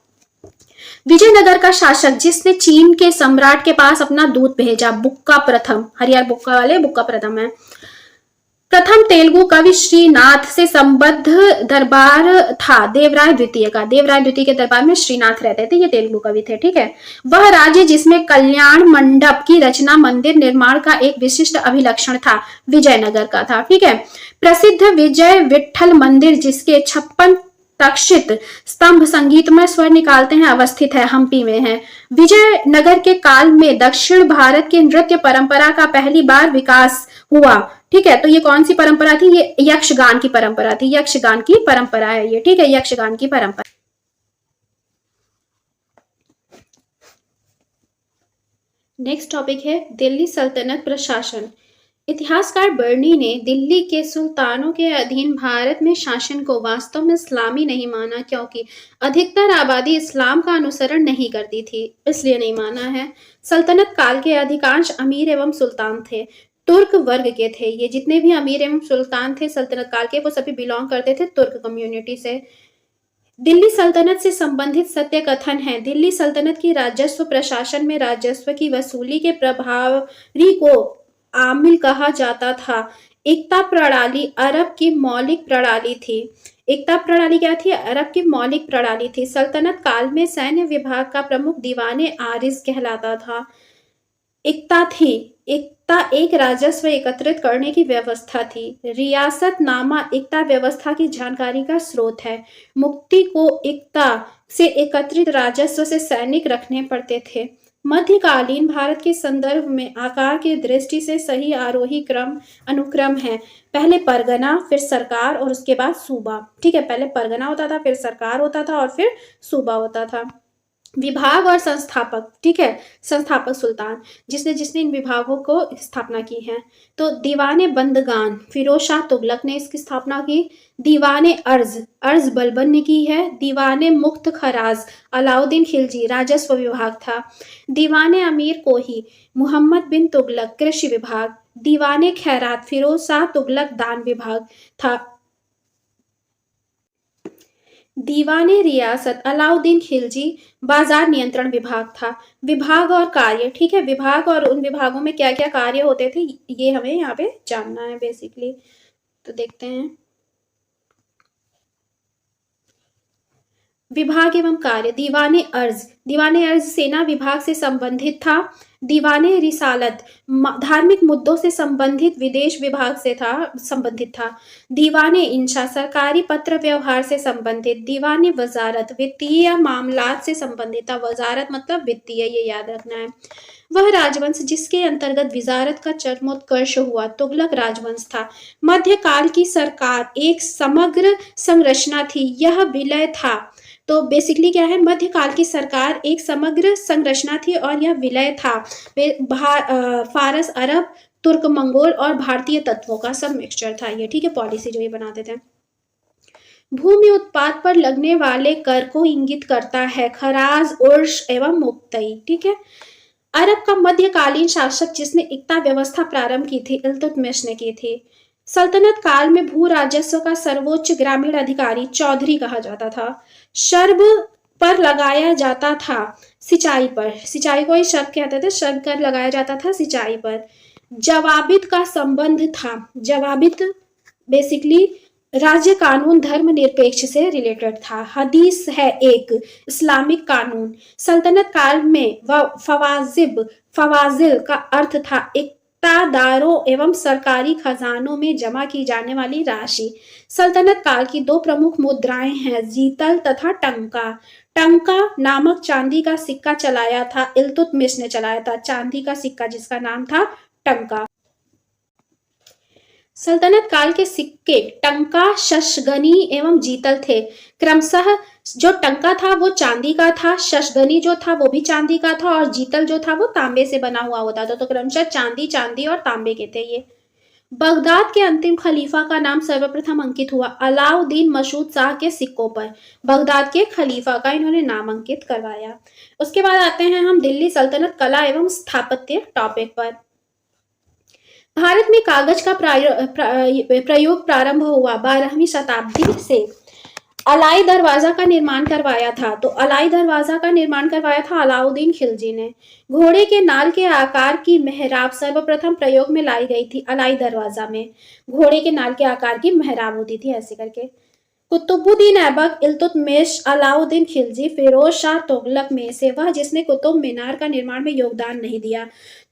विजयनगर का शासक जिसने चीन के सम्राट के पास अपना दूत भेजा, बुक्का प्रथम, हरिहर बुक्का वाले बुक्का प्रथम है। प्रथम तेलुगु कवि श्रीनाथ से संबद्ध दरबार था देवराय द्वितीय का। देवराय द्वितीय के दरबार में श्रीनाथ रहते थे, ये तेलुगु कवि थे। ठीक है, वह राज्य जिसमें कल्याण मंडप की रचना मंदिर निर्माण का एक विशिष्ट अभिलक्षण था विजयनगर का था। ठीक है, प्रसिद्ध विजय विठल मंदिर जिसके 56 तक्षित स्तंभ संगीतमय स्वर निकालते हैं अवस्थित है, हम्पी में है। विजयनगर के काल में दक्षिण भारत की नृत्य परंपरा का पहली बार विकास हुआ। ठीक है, तो ये कौन सी परंपरा थी? ये यक्षगान की परंपरा थी। यक्षगान की परंपरा है ये। ठीक है, यक्षगान की परंपरा। नेक्स्ट टॉपिक है दिल्ली सल्तनत प्रशासन। इतिहासकार बर्नी ने दिल्ली के सुल्तानों के अधीन भारत में शासन को वास्तव में इस्लामी नहीं माना, क्योंकि अधिकतर आबादी इस्लाम का अनुसरण नहीं करती थी, इसलिए नहीं माना है। सल्तनत काल के अधिकांश अमीर एवं सुल्तान थे तुर्क वर्ग के थे। ये जितने भी अमीर एवं सुल्तान थे सल्तनत काल के, वो सभी बिलोंग करते थे तुर्क कम्युनिटी से। दिल्ली सल्तनत से संबंधित सत्य कथन है। दिल्ली सल्तनत की राजस्व प्रशासन में राजस्व की वसूली के प्रभारी को आमिल कहा जाता था। एकता प्रणाली अरब की मौलिक प्रणाली थी। एकता प्रणाली क्या थी? अरब की मौलिक प्रणाली थी। सल्तनत काल में सैन्य विभाग का प्रमुख दीवाने आरिज कहलाता था। एकता थी। एकता एक राजस्व एकत्रित करने की व्यवस्था थी। रियासतनामा एकता व्यवस्था की जानकारी का स्रोत है। मुक्ति को एकता से एकत्रित राजस्व से सैनिक रखने पड़ते थे। मध्यकालीन भारत के संदर्भ में आकार की दृष्टि से सही आरोही क्रम अनुक्रम है। पहले परगना, फिर सरकार और उसके बाद सूबा। ठीक है, पहले परगना होता था, फिर सरकार होता था और फिर सूबा होता था। विभाग और संस्थापक, ठीक है, संस्थापक सुल्तान, जिसने जिसने इन विभागों को स्थापना की है। तो दीवाने बंदगान फिरोज शाह तुगलक ने इसकी स्थापना की। दीवाने अर्ज, अर्ज बलबन ने की है। दीवाने मुख्त खराज अलाउद्दीन खिलजी, राजस्व विभाग था। दीवाने अमीर कोही मोहम्मद बिन तुगलक, कृषि विभाग। दीवाने खैरात फिरोज शाह तुगलक, दान विभाग था। दीवाने रियासत अलाउद्दीन खिलजी, बाजार नियंत्रण विभाग था। विभाग और कार्य, ठीक है, विभाग और उन विभागों में क्या क्या कार्य होते थे ये हमें यहाँ पे जानना है बेसिकली। तो देखते हैं विभाग एवं कार्य। दीवाने अर्ज, दीवाने अर्ज सेना विभाग से संबंधित था। दीवाने रिसालत धार्मिक मुद्दों से संबंधित विदेश विभाग से था, संबंधित था। दीवाने इंशा सरकारी पत्र व्यवहार से संबंधित। दीवाने वजारत वित्तीय मामलात से संबंधित था। वजारत मतलब वित्तीय, ये याद रखना है। वह राजवंश जिसके अंतर्गत विजारत का चरमोत्कर्ष हुआ तुगलक राजवंश था। मध्यकाल की सरकार एक समग्र संरचना थी, यह विलय था। तो बेसिकली क्या है, मध्यकाल की सरकार एक समग्र संरचना थी और यह विलय था। फारस, अरब, तुर्क, मंगोल और भारतीय तत्वों का सब मिक्सचर था ये, ठीक है, पॉलिसी जो ये बनाते थे। भूमि उत्पाद पर लगने वाले कर को इंगित करता है। खराज, उर्श एवं मुक्तई, ठीक है। अरब का मध्यकालीन शासक जिसने एकता व्यवस्था प्रारंभ की थी, इल्तुतमिश ने की थी। सल्तनत काल में भू राजस्व का सर्वोच्च ग्रामीण अधिकारी चौधरी कहा जाता था। शर्ब पर लगाया जाता था सिंचाई पर, सिंचाई को ही शर्ब कहते थे, शर्ब कर लगाया जाता था सिंचाई पर। जवाबित का संबंध था। जवाबित बेसिकली राज्य कानून धर्म निरपेक्ष से रिलेटेड था। हदीस है एक इस्लामिक कानून। सल्तनत काल में फवाजिब, फवाजिल का अर्थ था इक्तादारों एवं सरकारी खजानों में जमा की जाने वाली राशि। सल्तनत काल की दो प्रमुख मुद्राएं हैं, जीतल तथा टंका। टंका नामक चांदी का सिक्का चलाया था, इल्तुतमिश ने चलाया था चांदी का सिक्का जिसका नाम था टंका। सल्तनत काल के सिक्के टंका, शशगनी एवं जीतल थे। क्रमशः जो टंका था वो चांदी का था, शशगनी जो था वो भी चांदी का था और जीतल जो था वो तांबे से बना हुआ होता था। तो क्रमशः चांदी, चांदी और तांबे के थे ये। बगदाद के अंतिम खलीफा का नाम सर्वप्रथम अंकित हुआ अलाउद्दीन मसूद शाह के सिक्कों पर। बगदाद के खलीफा का इन्होंने नाम अंकित करवाया। उसके बाद आते हैं हम दिल्ली सल्तनत कला एवं स्थापत्य टॉपिक पर। भारत में कागज का प्रयोग प्रारंभ हुआ 12वीं शताब्दी से। अलाई दरवाजा का निर्माण करवाया था, तो अलाई दरवाजा का निर्माण करवाया था अलाउद्दीन खिलजी ने। घोड़े के नाल के आकार की मेहराब सर्वप्रथम प्रयोग में लाई गई थी अलाई दरवाजा में। घोड़े के नाल के आकार की मेहराब होती थी ऐसे करके। कुतुबुद्दीन ऐबक, इल्तुतमिश, अलाउद्दीन खिलजी, फिरोज शाह तुगलक में से वह जिसने कुतुब मीनार का निर्माण में योगदान नहीं दिया।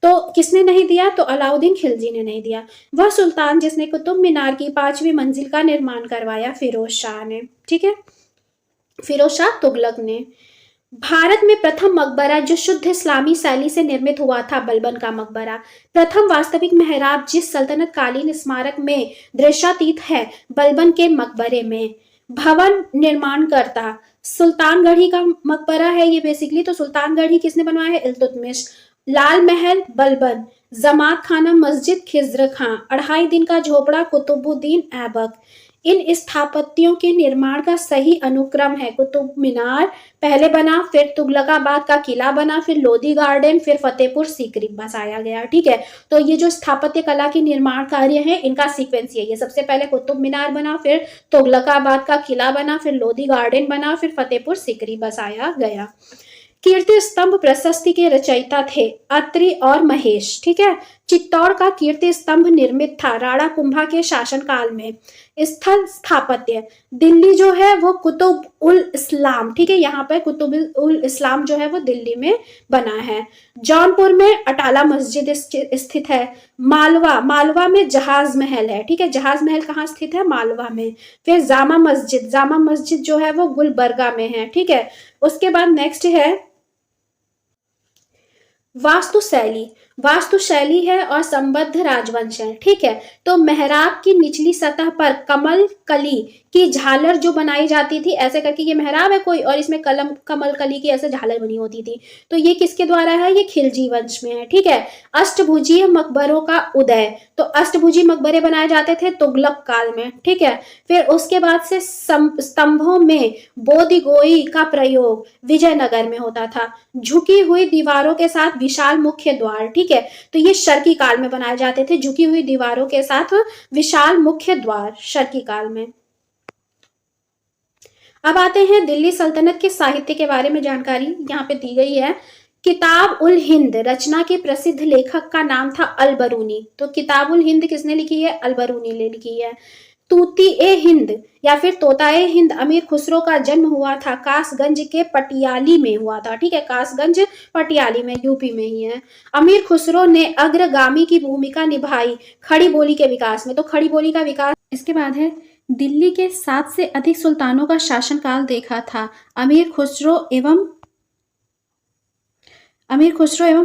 तो किसने नहीं दिया, तो अलाउद्दीन खिलजी ने नहीं दिया। वह सुल्तान जिसने कुतुब मीनार की 5वीं मंजिल का निर्माण करवाया, फिरोज शाह ने, ठीक है, फिरोज शाह तुगलक ने। भारत में प्रथम मकबरा जो शुद्ध इस्लामी शैली से निर्मित हुआ था, बलबन का मकबरा। प्रथम वास्तविक मेहराब जिस सल्तनत कालीन स्मारक में दृश्यातीत है, बलबन के मकबरे में। भवन निर्माणकर्ता सुल्तानगढ़ी का मकबरा है ये बेसिकली। तो सुल्तानगढ़ी किसने बनवाया है, इल्तुतमिश। लाल महल बलबन। जमात खाना मस्जिद खिज्र खां। 2.5 दिन का झोपड़ा कुतुबुद्दीन ऐबक। इन स्थापत्यों के निर्माण का सही अनुक्रम है, कुतुब मीनार पहले बना, फिर तुगलकाबाद का किला बना, फिर लोधी गार्डन, फिर फतेहपुर सीकरी बसाया गया, ठीक है। तो ये जो स्थापत्य कला की निर्माण कार्य है इनका सीक्वेंस ये सबसे पहले कुतुब मीनार बना, फिर तुगलकाबाद का किला बना, फिर लोधी गार्डन बना, फिर फतेहपुर सीकरी बसाया गया। कीर्ति स्तंभ प्रशस्ति के रचयिता थे अत्रि और महेश, ठीक है। चित्तौड़ का कीर्ति स्तंभ निर्मित था राणा कुंभा के शासनकाल में। स्थल स्थापत्य, दिल्ली जो है वो कुतुब उल इस्लाम, ठीक है, यहाँ पे कुतुब उल इस्लाम जो है वो दिल्ली में बना है। जौनपुर में अटाला मस्जिद स्थित है। मालवा, मालवा में जहाज महल है, ठीक है, जहाज महल कहाँ स्थित है? मालवा में। फिर जामा मस्जिद, जामा मस्जिद जो है वो गुलबर्गा में है, ठीक है। उसके बाद नेक्स्ट है वास्तुशैली, वास्तुशैली है और संबद्ध राजवंश है, ठीक है। तो मेहराब की निचली सतह पर कमल कली की झालर जो बनाई जाती थी, ऐसे करके ये मेहराब है कोई और इसमें कमल कली की ऐसे झालर बनी होती थी, तो ये किसके द्वारा है? ये खिलजी वंश में है, ठीक है। अष्टभुजीय मकबरों का उदय, तो अष्टभुजी मकबरे बनाए जाते थे तुगलक काल में, ठीक है। फिर उसके बाद से स्तंभों में बोधिगोई का प्रयोग विजयनगर में होता था। झुकी हुई दीवारों के साथ विशाल मुख्य द्वार, ठीक है, तो ये शर्की काल में बनाए जाते थे, झुकी हुई दीवारों के साथ विशाल मुख्य द्वार शर्की काल में। अब आते हैं दिल्ली सल्तनत के साहित्य के बारे में जानकारी यहाँ पे दी गई है। किताब उल हिंद रचना के प्रसिद्ध लेखक का नाम था अलबरूनी, तो किताब उल हिंद किसने लिखी है? अलबरूनी ने लिखी है। तूती ए हिंद या फिर तोता ए हिंद अमीर खुसरो का जन्म हुआ था कासगंज के पटियाली में हुआ था, ठीक है, कासगंज पटियाली में, यूपी में ही है। अमीर खुसरो ने अग्रगामी की भूमिका निभाई खड़ी बोली के विकास में, तो खड़ी बोली का विकास। इसके बाद है दिल्ली के 7 से अधिक सुल्तानों का शासनकाल देखा था अमीर खुसरो एवं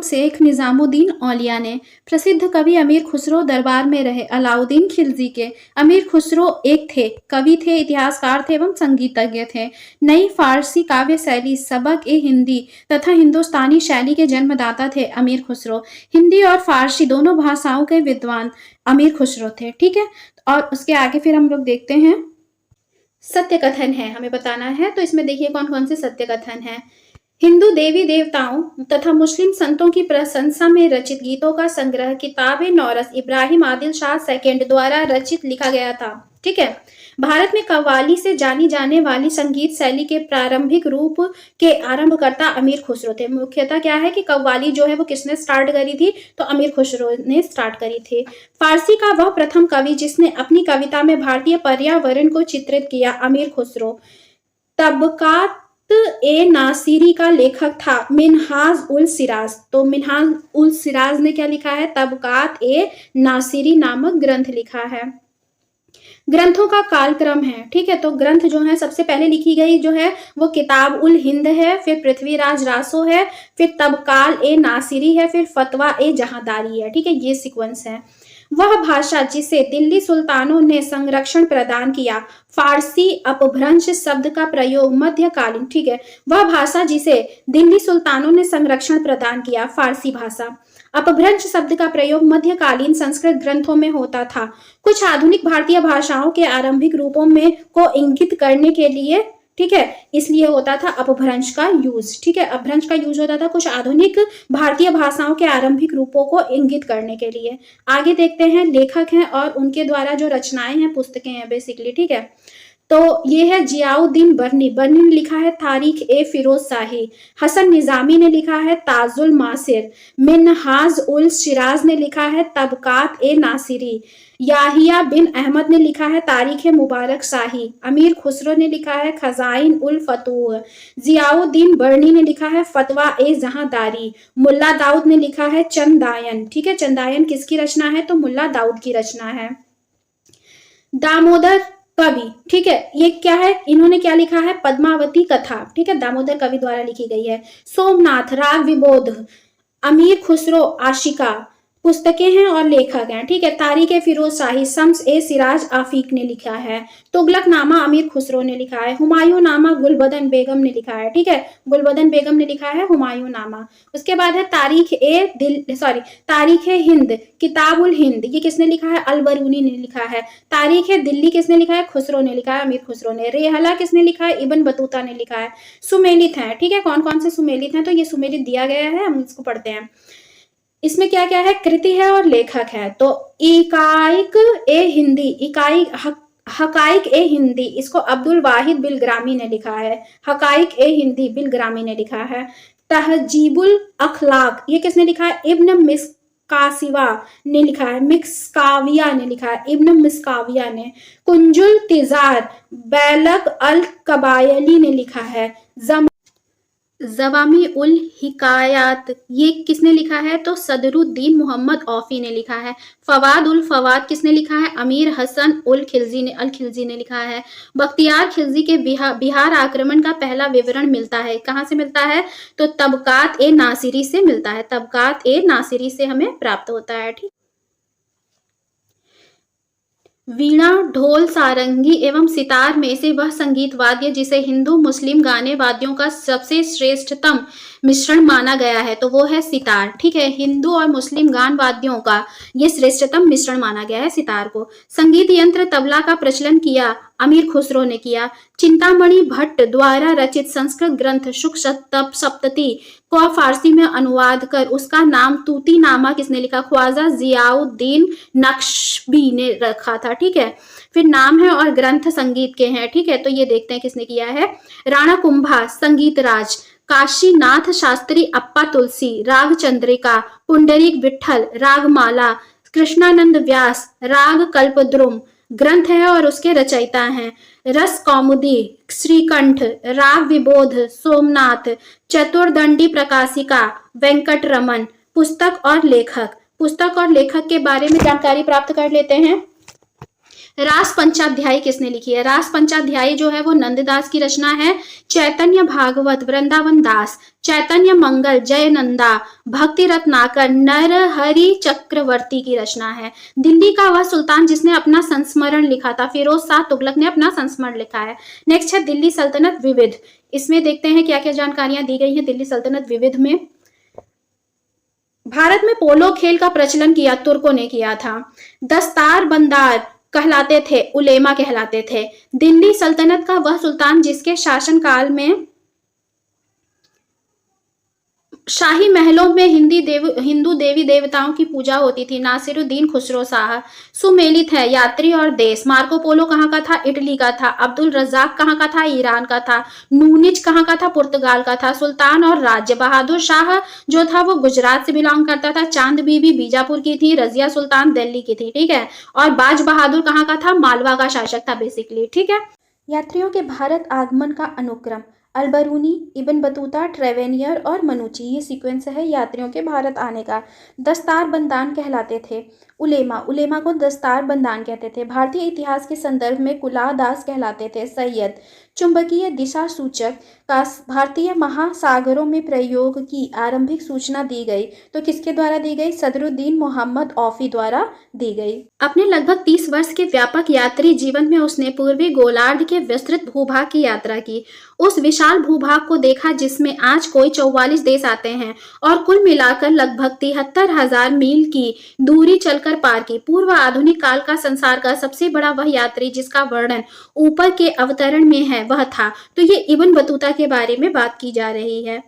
शेख निजामुद्दीन औलिया ने। प्रसिद्ध कवि अमीर खुसरो दरबार में रहे अलाउद्दीन खिलजी के। अमीर खुसरो एक थे, कवि थे, इतिहासकार थे एवं संगीतज्ञ थे। नई फारसी काव्य शैली सबक ए हिंदी तथा हिंदुस्तानी शैली के जन्मदाता थे अमीर खुसरो। हिंदी और फारसी दोनों भाषाओं के विद्वान अमीर खुसरो थे, ठीक है। और उसके आगे फिर हम लोग देखते हैं सत्य कथन है, हमें बताना है, तो इसमें देखिए कौन कौन से सत्य कथन है। हिंदू देवी देवताओं तथा मुस्लिम संतों की प्रशंसा में रचित गीतों का संग्रह किताब नौरस इब्राहिम आदिल शाह सेकंड द्वारा रचित लिखा गया था, ठीक है। भारत में कव्वाली से जानी जाने वाली संगीत शैली के प्रारंभिक रूप के आरंभकर्ता अमीर खुसरो थे। मुख्यतः क्या है कि कव्वाली जो है वो किसने स्टार्ट करी थी? तो अमीर खुसरो ने स्टार्ट करी थी। फारसी का वह प्रथम कवि जिसने अपनी कविता में भारतीय पर्यावरण को चित्रित किया अमीर खुसरो। तबकात ए नासिरी का लेखक था मिनहाज उल सिराज, तो मिनहाज उल सिराज ने क्या लिखा है? तबकात ए नासिरी नामक ग्रंथ लिखा है। ग्रंथों का कालक्रम है, ठीक है, तो ग्रंथ जो है सबसे पहले लिखी गई जो है वो किताब उल हिंद है, फिर पृथ्वीराज रासो है, फिर तबकाल ए नासिरी है, फिर फतवा ए जहांदारी है, ठीक है, ये सीक्वेंस है। वह भाषा जिसे दिल्ली सुल्तानों ने संरक्षण प्रदान किया, फारसी अपभ्रंश शब्द का प्रयोग मध्यकालीन, ठीक है, वह भाषा जिसे दिल्ली सुल्तानों ने संरक्षण प्रदान किया, फारसी भाषा। अपभ्रंश शब्द का प्रयोग मध्यकालीन संस्कृत ग्रंथों में होता था। कुछ आधुनिक भारतीय भाषाओं के आरंभिक रूपों में को इंगित करने के लिए, ठीक है, इसलिए होता था अपभ्रंश का यूज, ठीक है, अपभ्रंश का यूज होता था कुछ आधुनिक भारतीय भाषाओं के आरंभिक रूपों को इंगित करने के लिए। आगे देखते हैं लेखक हैं और उनके द्वारा जो रचनाएं हैं, पुस्तकें हैं बेसिकली, ठीक है। तो ये है जियाउद्दीन बर्नी, बर्नी ने लिखा है तारीख ए फिरोज शाही। हसन निजामी ने लिखा है ताजुल मासिर। मिनहाज उल सिराज ने लिखा है तबकात ए नासिरी। याहिया बिन अहमद ने लिखा है तारीख मुबारक शाही। अमीर खुसरो ने लिखा है खजाइन उल फतूह। जियाउद्दीन बर्नी ने लिखा है फतवा ए जहांदारी। मुल्ला दाऊद ने लिखा है चंदायन, ठीक है, चंदायन किसकी रचना है? तो मुल्ला दाऊद की रचना है। दामोदर कवि, ठीक है, ये क्या है? इन्होंने क्या लिखा है? पद्मावती कथा, ठीक है, दामोदर कवि द्वारा लिखी गई है। सोमनाथ राग विबोध, अमीर खुसरो आशिका पुस्तकें हैं और लेखक हैं, ठीक है। तारीख फिरोज शाही शम्स ए सिराज आफीक ने लिखा है। तुगलक नामा अमीर खुसरो ने लिखा है। हुमायूं नामा गुलबदन बेगम ने लिखा है, ठीक है, गुलबदन बेगम ने लिखा है हुमायूं नामा। उसके बाद है तारीख हिंद किताब उल हिंद, ये किसने लिखा है? अलबरूनी ने लिखा है। तारीख दिल्ली किसने लिखा है? खुसरो ने लिखा है, अमीर खुसरो ने। रेहला किसने लिखा है? इब्न बतूता ने लिखा है। सुमेलित है, ठीक है, कौन कौन से सुमेलित हैं? तो ये सुमेलित दिया गया है, हम इसको पढ़ते हैं। इसमें क्या क्या है? कृति है और लेखक है। तो इकाइक ए हिंदी, हकाइक ए हिंदी, इसको अब्दुल वाहिद बिलग्रामी ने लिखा है। हकाइक ए हिंदी बिलग्रामी ने लिखा है। तहजीबुल अखलाक, ये किसने लिखा है? इब्न कासिवा ने लिखा है, मिस्काविया ने लिखा है, इब्न मिस्काविया ने। कुंजुल तिजार बैलक अल कबायली ने लिखा है। जवामी उल हिकायात ये किसने लिखा है? तो सदरुद्दीन मोहम्मद औफी ने लिखा है। फवाद उल फवाद किसने लिखा है? अमीर हसन अल खिलजी ने लिखा है। बख्तियार खिलजी के बिहार आक्रमण का पहला विवरण मिलता है, कहाँ से मिलता है? तो तबकात ए नासिरी से मिलता है, तबकात ए नासिरी से हमें प्राप्त होता है। ठीक, वीणा, ढोल, सारंगी एवं सितार में से वह संगीत वाद्य जिसे हिंदू मुस्लिम गाने वाद्यों का सबसे श्रेष्ठतम मिश्रण माना गया है, तो वो है सितार। ठीक है, हिंदू और मुस्लिम गान वाद्यों का ये श्रेष्ठतम मिश्रण माना गया है सितार को। संगीत यंत्र तबला का प्रचलन किया अमीर खुसरो ने किया। चिंतामणि भट्ट द्वारा रचित संस्कृत ग्रंथ शुक सप्तती को फारसी में अनुवाद कर उसका नाम तूतीनामा किसने लिखा? ख्वाजा जियाउद्दीन नक्शबी ने रखा था। ठीक है, फिर नाम है और ग्रंथ संगीत के हैं। ठीक है, तो ये देखते हैं किसने किया है। राणा कुंभा संगीत राज, काशीनाथ शास्त्री अप्पा तुलसी, राग चंद्रिका, पुंडरीक विठल, राग माला, कृष्णानंद व्यास, राग कल्पद्रुम ग्रंथ है और उसके रचयिता हैं। रस कौमुदी, श्रीकंठ, राग विबोध, सोमनाथ, चतुर्दंडी प्रकाशिका, वेंकट रमन। पुस्तक और लेखक के बारे में जानकारी प्राप्त कर लेते हैं। रास पंचाध्यायी किसने लिखी है? रास पंचाध्यायी जो है वो नंददास की रचना है। चैतन्य भागवत वृंदावन दास, चैतन्य मंगल जयनंदा, भक्ति रत्नाकर नरहरि चक्रवर्ती की रचना है। दिल्ली का वह सुल्तान जिसने अपना संस्मरण लिखा था, फिरोज शाह तुगलक ने अपना संस्मरण लिखा है। नेक्स्ट है दिल्ली सल्तनत विविध। इसमें देखते हैं क्या क्या जानकारियां दी गई हैं दिल्ली सल्तनत विविध में। भारत में पोलो खेल का प्रचलन किया तुर्कों ने किया था। दस्तार बंदार कहलाते थे, उलेमा कहलाते थे। दिल्ली सल्तनत का वह सुल्तान जिसके शासनकाल में शाही महलों में हिंदू देवी देवताओं की पूजा होती थी, नासिरुद्दीन खुसरो शाह। सुमेलित है यात्री और देश। मार्को पोलो कहाँ का था? इटली का था। अब्दुल रज्जाक कहाँ का था? ईरान का था। नूनिच कहाँ का था? पुर्तगाल का था। सुल्तान और राज्य, बहादुर शाह जो था वो गुजरात से बिलोंग करता था। चांद बीबी बीजापुर की थी। रजिया सुल्तान दिल्ली की थी। ठीक है, और बाज बहादुर कहाँ का था? मालवा का शासक था बेसिकली। ठीक है, यात्रियों के भारत आगमन का अनुक्रम अलबरूनी, इब्न बतूता, ट्रेवेनियर और मनुची, ये सीक्वेंस है यात्रियों के भारत आने का। दस्तार बंदान कहलाते थे। उलेमा को दस्तार बंदान कहते थे। भारतीय इतिहास के संदर्भ में कुलादास कहलाते थे। सैयद, चुंबकीय दिशा सूचक का भारतीय महासागरों में प्रयोग की आरंभिक सूचना दी गई, तो किसके द्वारा दी गई? सदरुद्दीन मोहम्मद औफी द्वारा दी गई। अपने लगभग 30 वर्ष के व्यापक यात्री जीवन में उसने पूर्वी गोलार्ध के विस्तृत भूभाग की यात्रा की। उस विशाल भूभाग को देखा जिसमें आज कोई 44 देश आते हैं और कुल मिलाकर लगभग 73,000 मील की दूरी चलकर पार की। पूर्व आधुनिक काल का संसार का सबसे बड़ा वह यात्री जिसका वर्णन ऊपर के अवतरण में है वह था। तो ये इब्न बतूता के बारे में बात की जा रही है।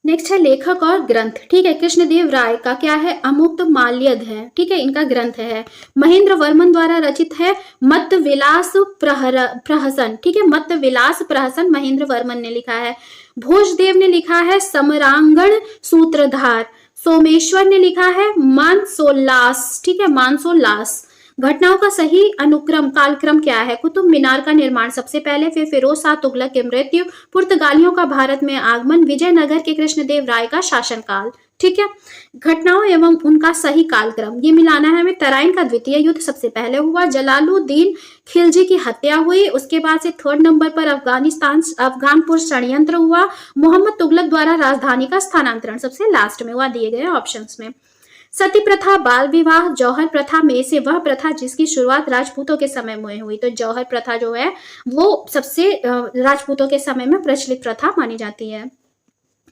नेक्स्ट है लेखक और ग्रंथ। ठीक है, कृष्णदेव राय का क्या है? अमुक्त माल्यद है। ठीक है, इनका ग्रंथ है। महेंद्र वर्मन द्वारा रचित है मत्त विलास प्रहसन। ठीक है, मत्त विलास प्रहसन महेंद्र वर्मन ने लिखा है। भोजदेव ने लिखा है समरांगण सूत्रधार। सोमेश्वर ने लिखा है मानसोल्लास। ठीक है, मानसोल्लास। घटनाओं का सही अनुक्रम कालक्रम क्या है? कुतुब मीनार का निर्माण सबसे पहले, फिर फिरोज शाह तुगलक की मृत्यु, पुर्तगालियों का भारत में आगमन, विजयनगर के कृष्णदेव राय का शासनकाल। ठीक है, घटनाओं एवं उनका सही कालक्रम ये मिलाना है हमें। तराइन का द्वितीय युद्ध सबसे पहले हुआ। जलालुद्दीन खिलजी की हत्या हुई। उसके बाद से 3rd नंबर पर अफगानपुर षड्यंत्र हुआ। मोहम्मद तुगलक द्वारा राजधानी का स्थानांतरण सबसे लास्ट में हुआ, दिए गए ऑप्शंस में। सती प्रथा, बाल विवाह, जौहर प्रथा में से वह प्रथा जिसकी शुरुआत राजपूतों के समय में हुई, तो जौहर प्रथा जो है वो सबसे राजपूतों के समय में प्रचलित प्रथा मानी जाती है।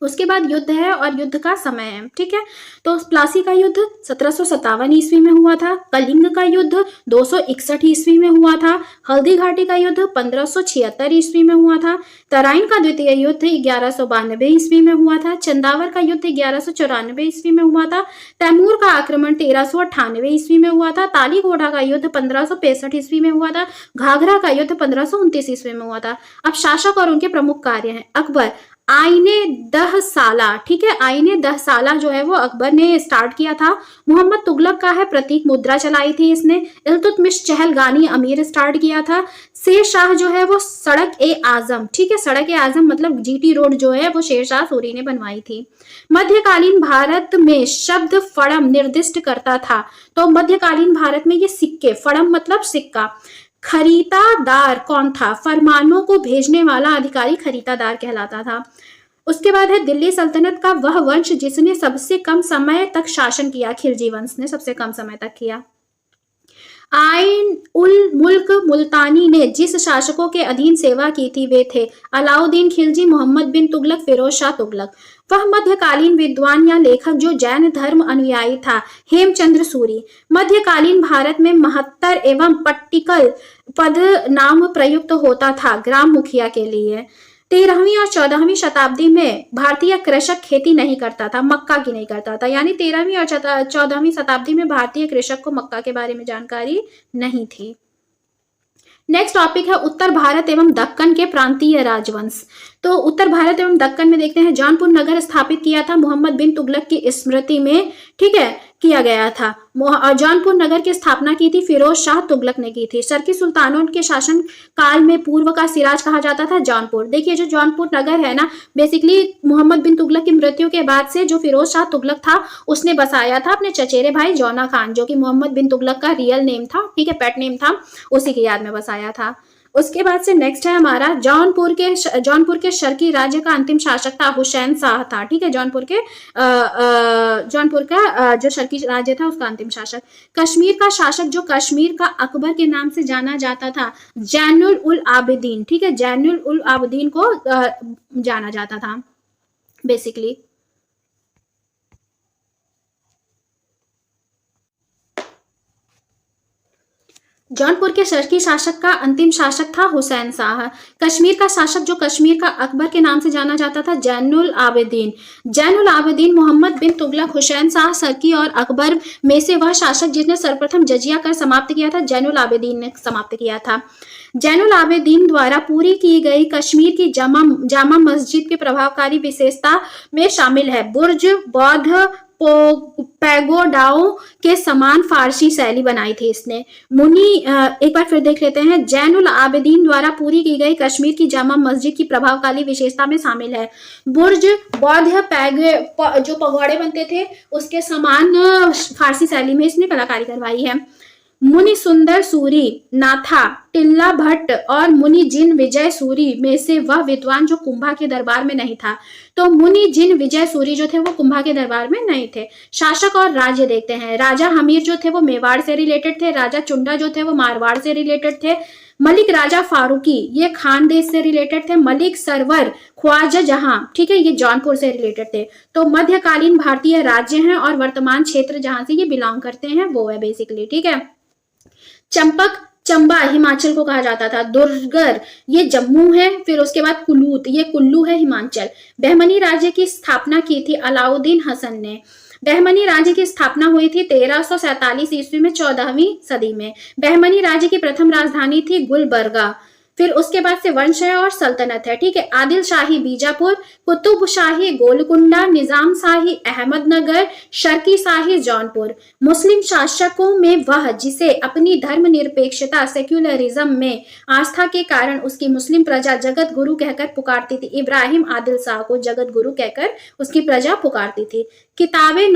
उसके बाद युद्ध है और युद्ध का समय है। ठीक है, तो प्लासी का युद्ध 1757 ईस्वी में हुआ था। कलिंग का युद्ध 261 ईस्वी में हुआ था। हल्दी घाटी का युद्ध 1576 ईस्वी में हुआ था। तराइन का द्वितीय युद्ध 1192 ईस्वी में हुआ था। चंदावर का युद्ध 1194 ईस्वी में हुआ था। तैमूर का आक्रमण 1398 ईस्वी में हुआ था। ताली घोड़ा का युद्ध 1565 ईस्वी में हुआ था। घाघरा का युद्ध 1529 ईस्वी में हुआ था। अब शासक और उनके प्रमुख कार्य हैं। अकबर आईने दह साला, ठीक है, आईने दह साला जो है वो अकबर ने स्टार्ट किया था। मोहम्मद तुगलक का है प्रतीक मुद्रा चलाई थी इसने। इल्तुतमिश चहलगानी अमीर स्टार्ट किया था। शेर शाह जो है वो सड़क ए आजम, ठीक है, सड़क ए आजम मतलब जीटी रोड जो है वो शेर शाह सूरी ने बनवाई थी। मध्यकालीन भारत में शब्द फड़म निर्दिष्ट करता था। तो मध्यकालीन भारत में ये सिक्के, फड़म मतलब सिक्का। खरीदादार कौन था? फरमानों को भेजने वाला अधिकारी खरीदादार कहलाता था। उसके बाद है दिल्ली सल्तनत का वह वंश जिसने सबसे कम समय तक शासन किया। खिलजी वंश ने सबसे कम समय तक किया। आइन उल मुल्क मुल्तानी ने जिस शासकों के अधीन सेवा की थी वे थे अलाउद्दीन खिलजी, मोहम्मद बिन तुगलक, फिरोज शाह तुगलक। वह मध्यकालीन विद्वान या लेखक जो जैन धर्म अनुयायी था हेमचंद्र सूरी। मध्यकालीन भारत में महत्तर एवं पट्टिकल पद नाम प्रयुक्त होता था ग्राम मुखिया के लिए। 13वीं और 14वीं शताब्दी में भारतीय कृषक खेती नहीं करता था, मक्का की नहीं करता था, यानी 13वीं और 14वीं शताब्दी में भारतीय कृषक को मक्का के बारे में जानकारी नहीं थी। नेक्स्ट टॉपिक है उत्तर भारत एवं दक्कन के प्रांतीय राजवंश। तो उत्तर भारत एवं दक्कन में देखते हैं जौनपुर नगर स्थापित किया था मोहम्मद बिन तुगलक की स्मृति में, ठीक है, किया गया था। जौनपुर नगर की स्थापना की थी फिरोज शाह तुगलक ने की थी। शर्की सुल्तानों के शासन काल में पूर्व का सिराज कहा जाता था जौनपुर। देखिए जो जौनपुर नगर है ना, बेसिकली मोहम्मद बिन तुगलक की मृत्यु के बाद से जो फिरोज शाह तुगलक था उसने बसाया था अपने चचेरे भाई जौना खान, जो कि मोहम्मद बिन तुगलक का रियल नेम था, ठीक है, पेट नेम था, उसी की याद में बसाया था। उसके बाद से नेक्स्ट है हमारा जौनपुर के शर्की राज्य का अंतिम शासक था हुसैन शाह था, ठीक है, जौनपुर का जो शर्की राज्य था उसका अंतिम शासक। कश्मीर का शासक जो कश्मीर का अकबर के नाम से जाना जाता था जैनुल उल आबिदीन, ठीक है, जैनुल उल आबिदीन को जाना जाता था बेसिकली। जौनपुर के शर्की शासक का अंतिम शासक था हुसैन शाह। कश्मीर का शासक जो कश्मीर का अकबर के नाम से जाना जाता था जैनुल आबिदीन। जैनुल आबिदीन मोहम्मद बिन तुगलक, हुसैन शाह, शर्की और अकबर में से वह शासक जिसने सर्वप्रथम जजिया कर समाप्त किया था जैनुल आबिदीन ने समाप्त किया था। जैनुल आबिदीन द्वारा पूरी की गई कश्मीर की जामा मस्जिद की प्रभावकारी विशेषता में शामिल है बुर्ज बौद्ध पैगोडाओं के समान फारसी शैली बनाई थी इसने। एक बार फिर देख लेते हैं। जैनुल आबिदीन द्वारा पूरी की गई कश्मीर की जामा मस्जिद की प्रभावशाली विशेषता में शामिल है बुर्ज बौद्ध जो पगोड़े बनते थे उसके समान फारसी शैली में इसने कलाकारी करवाई है। मुनि सुंदर सूरी, नाथा, टिल्ला भट्ट और मुनि जिन विजय सूरी में से वह विद्वान जो कुंभा के दरबार में नहीं था। तो मुनि जिन विजय सूरी जो थे वो कुंभा के दरबार में नहीं थे। शासक और राज्य देखते हैं। राजा हमीर जो थे वो मेवाड़ से रिलेटेड थे। राजा चुंडा जो थे वो मारवाड़ से रिलेटेड थे। मलिक राजा फारूकी ये खान देश से रिलेटेड थे। मलिक सरवर ख्वाजा जहां, ठीक है, ये जौनपुर से रिलेटेड थे। तो मध्यकालीन भारतीय राज्य हैं और वर्तमान क्षेत्र जहां से ये बिलोंग करते हैं वो है बेसिकली, ठीक है। चंपक चंबा हिमाचल को कहा जाता था। दुर्गर ये जम्मू है। फिर उसके बाद कुलूत ये कुल्लू है हिमाचल। बहमनी राज्य की स्थापना की थी अलाउद्दीन हसन ने। बहमनी राज्य की स्थापना हुई थी 1347 ईस्वी में 14वीं सदी में। बहमनी राज्य की प्रथम राजधानी थी गुलबर्गा। फिर उसके बाद से वंश है और सल्तनत है, ठीक है। आदिल शाही बीजापुर, कुतुब शाही गोलकुंडा, निजाम शाही अहमदनगर, शर्की शाही जौनपुर। मुस्लिम शासकों में वह जिसे अपनी धर्मनिरपेक्षता सेक्युलरिज्म में आस्था के कारण उसकी मुस्लिम प्रजा जगत गुरु कहकर पुकारती थी। इब्राहिम आदिल शाह को जगत गुरु कहकर उसकी प्रजा पुकारती थी। किताबे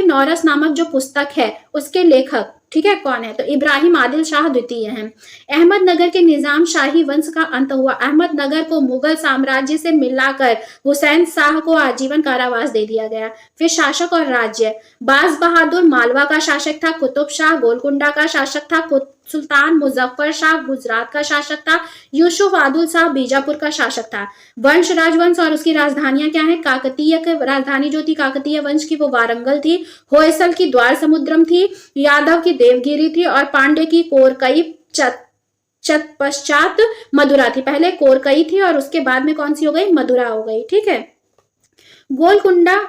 नौरस नामक जो पुस्तक है उसके लेखक, ठीक है, कौन है? तो इब्राहिम आदिल शाह द्वितीय हैं। अहमदनगर के निजाम शाही वंश का अंत हुआ। अहमदनगर को मुगल साम्राज्य से मिलाकर हुसैन शाह को आजीवन कारावास दे दिया गया। फिर शासक और राज्य। बाज बहादुर मालवा का शासक था। कुतुब शाह गोलकुंडा का शासक था। सुल्तान मुजफ्फर शाह गुजरात का शासक था। यूसुफ आदिल शाह बीजापुर का शासक था। वंश राजवंश और उसकी राजधानियां क्या है? काकतीय की राजधानी जो थी काकतीय वंश की वो वारंगल थी। होयसल की द्वार समुद्रम थी। यादव की देवगिरी थी और पांडे की कोरकई पश्चात मदुरा थी। पहले कोरकई थी और उसके बाद में कौन सी हो गई? मदुरा हो गई, ठीक है। गोलकुंडा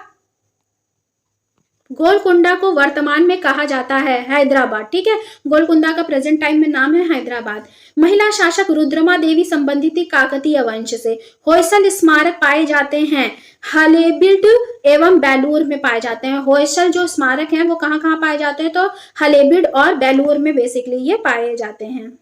गोलकुंडा को वर्तमान में कहा जाता है हैदराबाद। ठीक है, गोलकुंडा का प्रेजेंट टाइम में नाम है हैदराबाद। महिला शासक रुद्रमा देवी संबंधित थी काकतीय वंश से। होयसल स्मारक पाए जाते हैं हलेबीड एवं बेलूर में पाए जाते हैं। होयसल जो स्मारक हैं वो कहाँ कहाँ पाए जाते हैं, तो हलेबीड और बेलूर में बेसिकली ये पाए जाते हैं।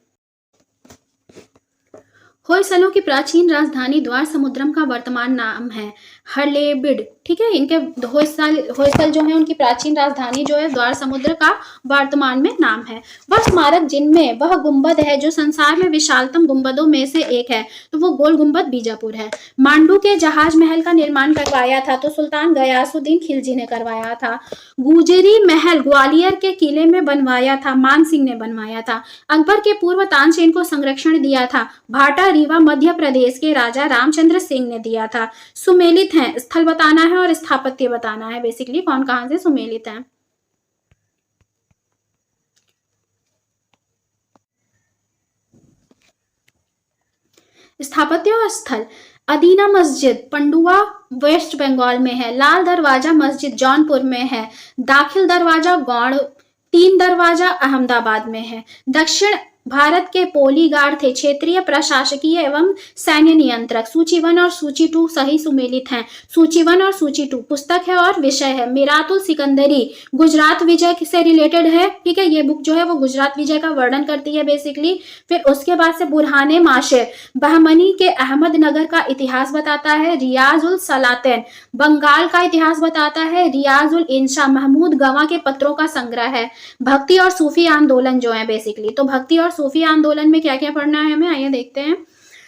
होयसलों की प्राचीन राजधानी द्वार समुद्रम का वर्तमान नाम है हलेबीड। ठीक है, इनके होयसल जो है उनकी प्राचीन राजधानी जो है द्वार समुद्र का वर्तमान में नाम है। वह स्मारक जिनमें वह गुंबद है जो संसार में विशालतम गुंबदों में से एक है, तो वो गोल गुंबद बीजापुर है। मांडू के जहाज महल का निर्माण करवाया था तो सुल्तान गयासुद्दीन खिलजी ने करवाया था। गुजरी महल ग्वालियर के किले में बनवाया था, मान सिंह ने बनवाया था। अकबर के पूर्व तानसेन को संरक्षण दिया था भाटा रीवा मध्य प्रदेश के राजा रामचंद्र सिंह ने दिया था। सुमेलित हैं, स्थल बताना है और स्थापत्य बताना है, बेसिकली कौन कहां से सुमेलित है। स्थापत्य और स्थल, अदीना मस्जिद पंडुआ वेस्ट बंगाल में है। लाल दरवाजा मस्जिद जौनपुर में है। दाखिल दरवाजा गौड़, तीन दरवाजा अहमदाबाद में है। दक्षिण भारत के पोलीगार थे क्षेत्रीय प्रशासकीय एवं सैन्य नियंत्रक। सूची 1 और सूची 2 सही सुमेलित हैं। सूची 1 और सूची 2 पुस्तक है और विषय है। मिरातुल सिकंदरी गुजरात विजय से रिलेटेड है। ठीक है, ये बुक जो है वो गुजरात विजय का वर्णन करती है बेसिकली। फिर उसके बाद से बुरहाने माशिर बहमनी के अहमदनगर का इतिहास बताता है। रियाजुल सलातिन बंगाल का इतिहास बताता है। रियाजुल इंशा महमूद गवां के पत्रों का संग्रह है। भक्ति और सूफी आंदोलन जो है बेसिकली, तो भक्ति और सूफी आंदोलन में क्या क्या पढ़ना है हमें, आइए देखते हैं।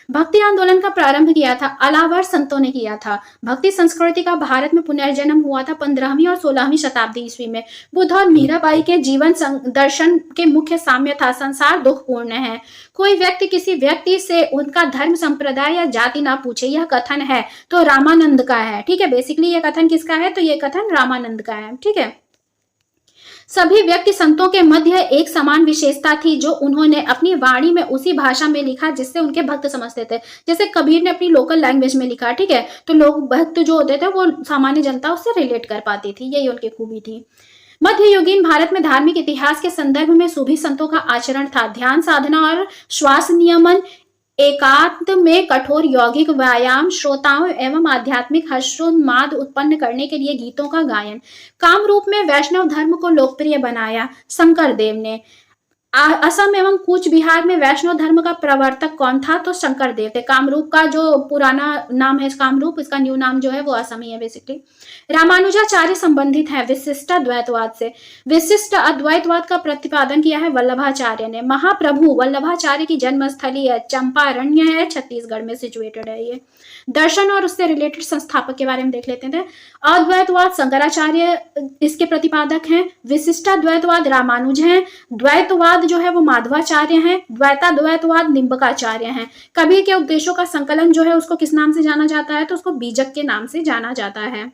भक्ति आंदोलन का प्रारंभ किया था अलावर संतों ने किया था। भक्ति संस्कृति का भारत में पुनर्जन्म हुआ था 15वीं और 16वीं शताब्दी ईस्वी में। बुद्ध और मीराबाई के जीवन दर्शन के मुख्य साम्य था, संसार दुखपूर्ण है। कोई व्यक्ति किसी व्यक्ति से उनका धर्म संप्रदाय या जाति ना पूछे, यह कथन है तो रामानंद का है। ठीक है, बेसिकली ये कथन किसका है, तो ये कथन रामानंद का है। ठीक है, सभी व्यक्ति संतों के मध्य एक समान विशेषता थी जो उन्होंने अपनी वाणी में उसी भाषा में लिखा जिससे उनके भक्त समझते थे। जैसे कबीर ने अपनी लोकल लैंग्वेज में लिखा, ठीक है, तो लोग भक्त जो होते थे वो सामान्य जनता उससे रिलेट कर पाती थी, यही उनकी खूबी थी। मध्ययुगीन भारत में धार्मिक इतिहास के संदर्भ में सूफी संतों का आचरण था ध्यान साधना और श्वास नियमन, एकांत में कठोर यौगिक व्यायाम, श्रोताओं एवं आध्यात्मिक हर्षोन्माद उत्पन्न करने के लिए गीतों का गायन। काम रूप में वैष्णव धर्म को लोकप्रिय बनाया शंकर देव ने। असम एवं कूच बिहार में वैष्णव धर्म का प्रवर्तक कौन था, तो शंकर देव थे। कामरूप का जो पुराना नाम है कामरूप, इसका न्यू नाम जो है वो असमी है बेसिकली। रामानुजाचार्य संबंधित है विशिष्ट अद्वैतवाद से। विशिष्ट अद्वैतवाद का प्रतिपादन किया है वल्लभाचार्य ने। महाप्रभु वल्लभाचार्य की जन्मस्थली है चंपारण्य है, छत्तीसगढ़ में सिचुएटेड है ये। दर्शन और उससे रिलेटेड संस्थापक के बारे में देख लेते थे। अद्वैतवाद शंकराचार्य इसके प्रतिपादक हैं। विशिष्टाद्वैतवाद रामानुज हैं। द्वैतवाद जो है वो माधवाचार्य हैं। द्वैताद्वैतवाद निम्बकाचार्य हैं। कबीर के उपदेशों का संकलन जो है उसको किस नाम से जाना जाता है, तो उसको बीजक के नाम से जाना जाता है।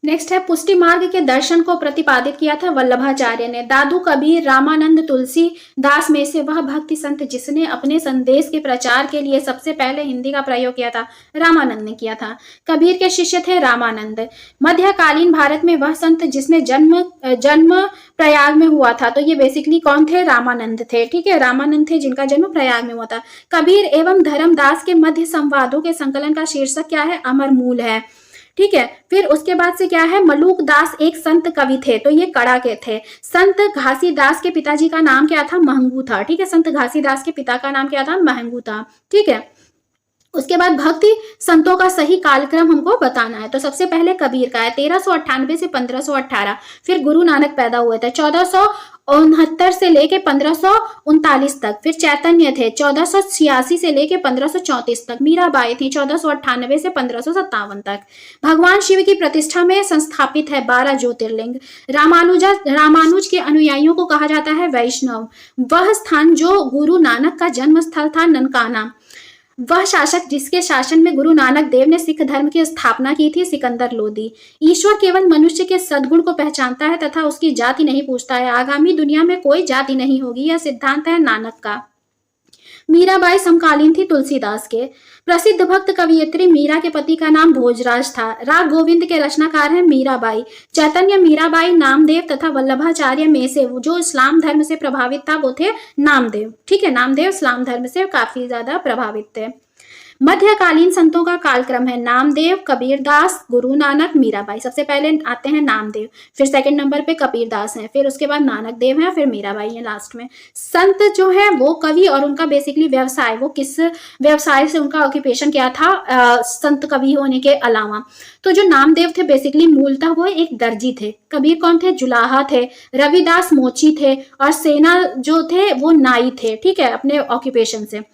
नेक्स्ट है पुष्टि मार्ग के दर्शन को प्रतिपादित किया था वल्लभाचार्य ने। दादू कबीर रामानंद तुलसी दास में से वह भक्ति संत जिसने अपने संदेश के प्रचार के लिए सबसे पहले हिंदी का प्रयोग किया था, रामानंद ने किया था। कबीर के शिष्य थे रामानंद। मध्यकालीन भारत में वह संत जिसने जन्म प्रयाग में हुआ था, तो ये बेसिकली कौन थे, रामानंद थे। ठीक है, रामानंद थे जिनका जन्म प्रयाग में हुआ था। कबीर एवं धर्मदास के मध्य संवादों के संकलन का शीर्षक क्या है, अमर मूल है। ठीक है, फिर उसके बाद से क्या है, मलूक दास एक संत कवि थे, तो ये कड़ा के थे। संत घासीदास के पिताजी का नाम क्या था, महंगू था। ठीक है, संत घासीदास के पिता का नाम क्या था, महंगू था। ठीक है, उसके बाद भक्ति संतों का सही कालक्रम हमको बताना है। तो सबसे पहले कबीर का है 1398 से 1518। फिर गुरु नानक पैदा हुए थे 1469 से लेके 1539 तक। फिर चैतन्य थे 1486 से लेके 1534 तक। मीराबाई थी 1498 से 1557 तक। भगवान शिव की प्रतिष्ठा में संस्थापित है 12 ज्योतिर्लिंग। रामानुज के अनुयायियों को कहा जाता है वैष्णव। वह स्थान जो गुरु नानक का जन्म स्थल था ननकाना। वह शासक जिसके शासन में गुरु नानक देव ने सिख धर्म की स्थापना की थी, सिकंदर लोदी। ईश्वर केवल मनुष्य के सद्गुण को पहचानता है तथा उसकी जाति नहीं पूछता है। आगामी दुनिया में कोई जाति नहीं होगी, यह सिद्धांत है नानक का। मीराबाई समकालीन थी तुलसीदास के। प्रसिद्ध भक्त कवियत्री मीरा के पति का नाम भोजराज था। राग गोविंद के रचनाकार हैं मीराबाई। चैतन्य मीराबाई नामदेव तथा वल्लभाचार्य में से जो इस्लाम धर्म से प्रभावित था वो थे नामदेव। ठीक है, नामदेव इस्लाम धर्म से काफी ज्यादा प्रभावित थे। मध्यकालीन संतों का कालक्रम है नामदेव, कबीरदास, गुरु नानक, मीराबाई। सबसे पहले आते हैं नामदेव, फिर सेकंड नंबर पे कबीरदास हैं, फिर उसके बाद नानक देव हैं, फिर मीराबाई हैं लास्ट में। संत जो है वो कवि और उनका बेसिकली व्यवसाय, वो किस व्यवसाय से उनका ऑक्यूपेशन क्या था संत कवि होने के अलावा। तो जो नामदेव थे बेसिकली मूलतः वो एक दर्जी थे। कबीर कौन थे? जुलाहा थे। रविदास मोची थे और सेना जो थे वो नाई थे। ठीक है, अपने ऑक्यूपेशन से।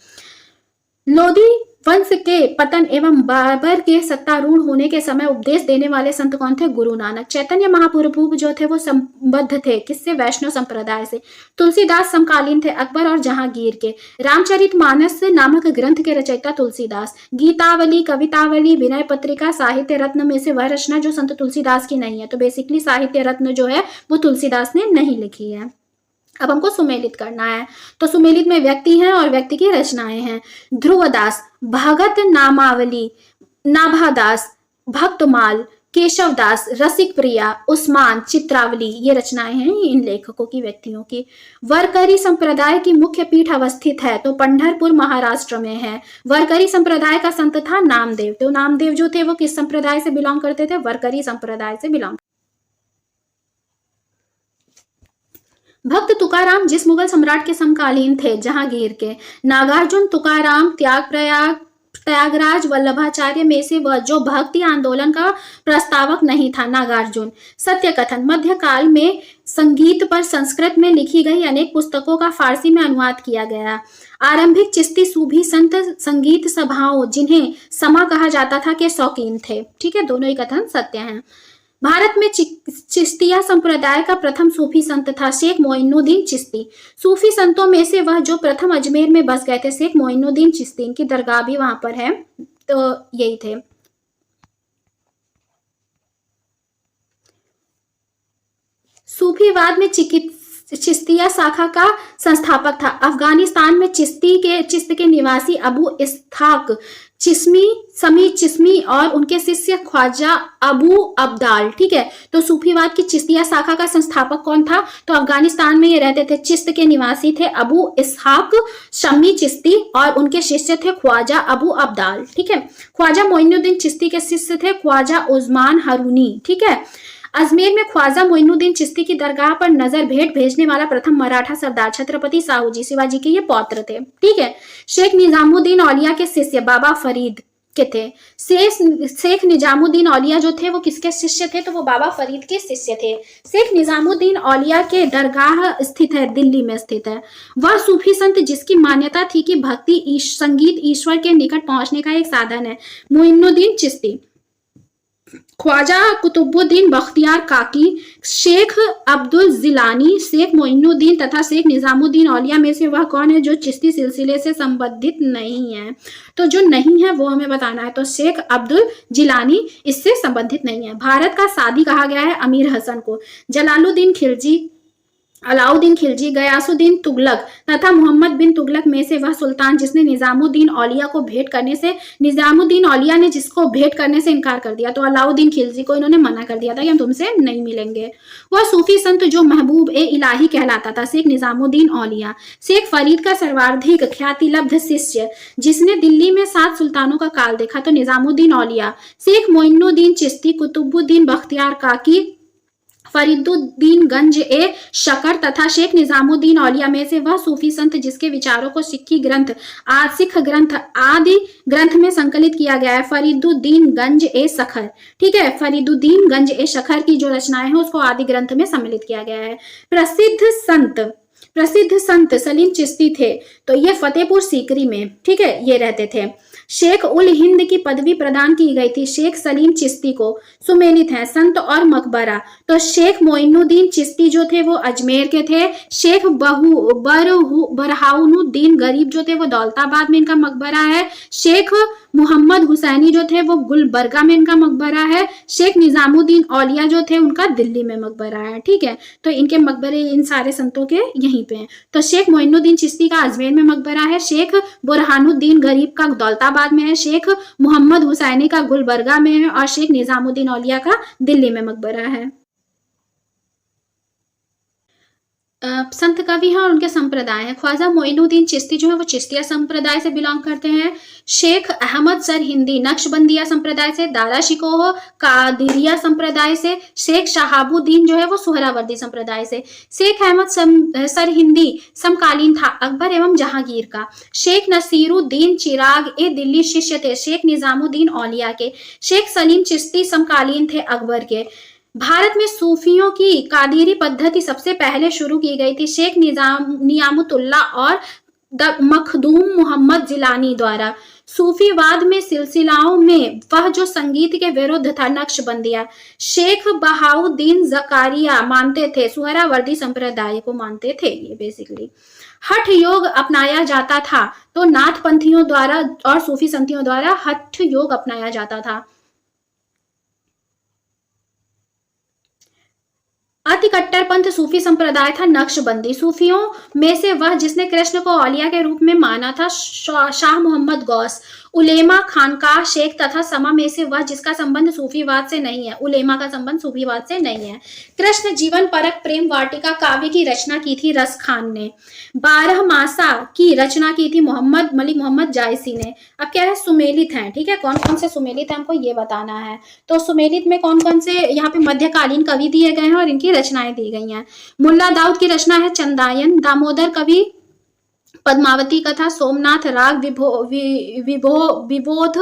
लोधी वंश के पतन एवं बाबर के सत्तारूढ़ होने के समय उपदेश देने वाले संत कौन थे? गुरु नानक। चैतन्य महाप्रभु जो थे वो संबद्ध थे किससे? वैष्णव संप्रदाय से। तुलसीदास समकालीन थे अकबर और जहांगीर के। रामचरितमानस नामक ग्रंथ के रचयिता तुलसीदास। गीतावली, कवितावली, विनय पत्रिका, साहित्य रत्न में से वह रचना जो संत तुलसीदास की नहीं है। तो बेसिकली साहित्य रत्न जो है वो तुलसीदास ने नहीं लिखी है। अब हमको सुमेलित करना है, तो सुमेलित में व्यक्ति हैं और व्यक्ति की रचनाएं हैं। ध्रुवदास, भगत नामावली, नाभादास, भक्तमाल, केशवदास, रसिक प्रिया, उस्मान, चित्रावली, ये रचनाएं हैं इन लेखकों की, व्यक्तियों की। वरकरी संप्रदाय की मुख्य पीठ अवस्थित है तो पंढरपुर महाराष्ट्र में है। वरकरी संप्रदाय का संत था नामदेव। तो नामदेव जो थे वो किस संप्रदाय से बिलोंग करते थे? वरकरी संप्रदाय से बिलोंग। भक्त तुकाराम जिस मुगल सम्राट के समकालीन थे? जहांगीर के। नागार्जुन, तुकाराम, त्यागराज, वल्लभाचार्य में से वह जो भक्ति आंदोलन का प्रस्तावक नहीं था? नागार्जुन। सत्य कथन, मध्यकाल में संगीत पर संस्कृत में लिखी गई अनेक पुस्तकों का फारसी में अनुवाद किया गया। आरंभिक चिश्ती सूफी संत संगीत सभाओं जिन्हें समा कहा जाता था के शौकीन थे। ठीक है, दोनों ही कथन सत्य हैं। भारत में चिश्तिया संप्रदाय का प्रथम सूफी संत था शेख मोइनुद्दीन चिश्ती। सूफी संतों में से वह जो प्रथम अजमेर में बस गए थे शेख मोइनुद्दीन चिश्ती, इनकी दरगाह भी वहां पर है। तो यही थे। सूफीवाद में चिश्तिया शाखा का संस्थापक था। अफगानिस्तान में चिश्त के निवासी अबू इस्हाक समी चिश्ती और उनके शिष्य ख्वाजा अबू अब्दाल। ठीक है, तो सूफीवाद की चिश्तिया शाखा का संस्थापक कौन था? तो अफगानिस्तान में ये रहते थे, चिश्त के निवासी थे अबू इस्हाक शमी चिश्ती और उनके शिष्य थे ख्वाजा अबू अब्दाल। ठीक है, ख्वाजा मोइनुद्दीन चिश्ती के शिष्य थे ख्वाजा उस्मान हारूनी। ठीक है, अजमेर में ख्वाजा मोइनुद्दीन चिश्ती की दरगाह पर नजर भेंट भेजने वाला प्रथम मराठा सरदार छत्रपति साहूजी शिवाजी के ये पौत्र थे। ठीक है, शेख निजामुद्दीन औलिया के शिष्य बाबा फरीद के थे। शेख निजामुद्दीन औलिया जो थे वो किसके शिष्य थे? तो वो बाबा फरीद के शिष्य थे। शेख निजामुद्दीन औलिया के दरगाह स्थित है, दिल्ली में स्थित है। वह सूफी संत जिसकी मान्यता थी कि भक्ति संगीत ईश्वर के निकट पहुंचने का एक साधन है। मोइनुद्दीन चिश्ती, ख्वाजा कुतुबुद्दीन बख्तियार काकी, शेख अब्दुल जिलानी, शेख मोइनुद्दीन तथा शेख निजामुद्दीन औलिया में से वह कौन है जो चिश्ती सिलसिले से संबंधित नहीं है? तो जो नहीं है वो हमें बताना है। तो शेख अब्दुल जिलानी इससे संबंधित नहीं है। भारत का सादी कहा गया है अमीर हसन को। जलालुद्दीन खिलजी, अलाउद्दीन खिलजी, गयासुद्दीन तुगलक तथा मोहम्मद बिन तुगलक में से वह सुल्तान जिसने निजामुद्दीन औलिया ने जिसको भेंट करने से इनकार कर दिया। तो अलाउद्दीन खिलजी को इन्होंने मना कर दिया था कि हम तुमसे नहीं मिलेंगे। वह सूफी संत जो महबूब ए इलाही कहलाता था शेख निजामुद्दीन औलिया। शेख फरीद का सर्वाधिक ख्यातिलब्ध शिष्य जिसने दिल्ली में 7 सुल्तानों का काल देखा तो निजामुद्दीन औलिया। शेख मोइनुद्दीन चिश्ती, कुतुबुद्दीन बख्तियार काकी, फरीदुद्दीन गंज ए शकर तथा शेख निजामुद्दीन औलिया में से वह सूफी संत जिसके विचारों को सिख ग्रंथ आदि ग्रंथ में संकलित किया गया है फरीदुद्दीन गंज ए शखर। ठीक है, फरीदुद्दीन गंज ए शखर की जो रचनाएं हैं उसको आदि ग्रंथ में सम्मिलित किया गया है। प्रसिद्ध संत सलीम चिश्ती थे, तो ये फतेहपुर सीकरी में, ठीक है, ये रहते थे। शेख उल हिंद की पदवी प्रदान की गई थी शेख सलीम चिश्ती को। सुमेलित हैं संत और मकबरा, तो शेख मोइनुद्दीन चिश्ती जो थे वो अजमेर के थे। शेख बरहाउनुद्दीन गरीब जो थे वो दौलताबाद में इनका मकबरा है। शेख मोहम्मद हुसैनी जो थे वो गुलबर्गा में इनका मकबरा है। शेख निजामुद्दीन औलिया जो थे उनका दिल्ली में मकबरा है। ठीक है, तो इनके मकबरे इन सारे संतों के यहीं पे हैं। तो शेख मोइनुद्दीन चिश्ती का अजमेर में मकबरा है। शेख बुरहानुद्दीन गरीब का दौलताबाद में है। शेख मोहम्मद हुसैनी का गुलबर्गा में है और शेख निजामुद्दीन औलिया का दिल्ली में मकबरा है। संत कवि हैं और उनके संप्रदाय हैं। ख्वाजा मोइनुद्दीन चिश्ती जो है वो चिश्तिया संप्रदाय से बिलोंग करते हैं। शेख अहमद सर हिंदी नक्शबंदिया संप्रदाय से। दारा शिकोह कादिरिया संप्रदाय से। शेख शहाबुद्दीन जो है वो सुहरावर्दी संप्रदाय से। शेख अहमद सर हिंदी समकालीन था अकबर एवं जहांगीर का। शेख नसीरुद्दीन चिराग ए दिल्ली शिष्य थे शेख निजामुद्दीन औलिया के। शेख सलीम चिश्ती समकालीन थे अकबर के। भारत में सूफियों की कादिरी पद्धति सबसे पहले शुरू की गई थी शेख नियामतुल्ला और मखदूम मोहम्मद जिलानी द्वारा। सूफीवाद में सिलसिलाओं में वह जो संगीत के विरुद्ध था नक्शबंदिया। शेख बहाउद्दीन जकारिया मानते थे सुहरावर्दी संप्रदाय को मानते थे ये बेसिकली। हठ योग अपनाया जाता था तो नाथपंथियों द्वारा और सूफी संतियों द्वारा हठ योग अपनाया जाता था। अति कट्टरपंथ सूफी संप्रदाय था नक्शबंदी। सूफियों में से वह जिसने कृष्ण को औलिया के रूप में माना था शाह मोहम्मद गौस। उलेमा खानकाह शेख तथा समा में से वह जिसका संबंध सूफीवाद से नहीं है। उलेमा का संबंध सूफीवाद से नहीं है। कृष्ण जीवन परक प्रेम वाटिका काव्य की रचना की थी रस खान ने। 12 मासा की रचना की थी मलिक मोहम्मद जायसी ने। अब क्या है, सुमेलित हैं। ठीक है, कौन कौन से सुमेलित है हमको ये बताना है। तो सुमेलित में कौन कौन से यहाँ पे मध्यकालीन कवि दिए गए हैं और इनकी रचनाएं दी गई हैं। मुल्ला दाऊद की रचना है चंदायन। दामोदर कवि पद्मावती कथा। सोमनाथ राग विबोध।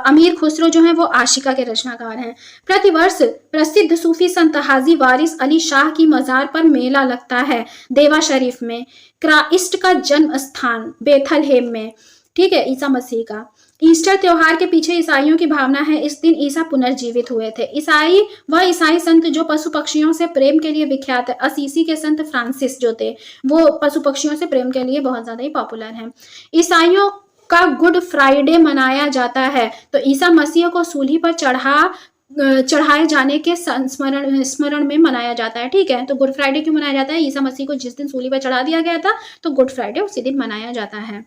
अमीर खुसरो जो है वो आशिका के रचनाकार हैं। प्रतिवर्ष प्रसिद्ध सूफी संत हाजी वारिस अली शाह की मजार पर मेला लगता है देवा शरीफ में। क्राइस्ट का जन्म स्थान बेथलहेम में। ठीक है, ईसा मसीह का। ईस्टर त्योहार के पीछे ईसाइयों की भावना है। इस दिन ईसा पुनर्जीवित हुए थे। ईसाई संत जो पशु पक्षियों से प्रेम के लिए विख्यात है। असीसी के संत फ्रांसिस जो थे वो पशु पक्षियों से प्रेम के लिए बहुत ज्यादा ही पॉपुलर हैं। ईसाइयों का गुड फ्राइडे मनाया जाता है तो ईसा मसीह को सूली पर चढ़ाए जाने के स्मरण में मनाया जाता है। ठीक है, तो गुड फ्राइडे क्यों मनाया जाता है? ईसा मसीह को जिस दिन सूली पर चढ़ा दिया गया था तो गुड फ्राइडे उसी दिन मनाया जाता है।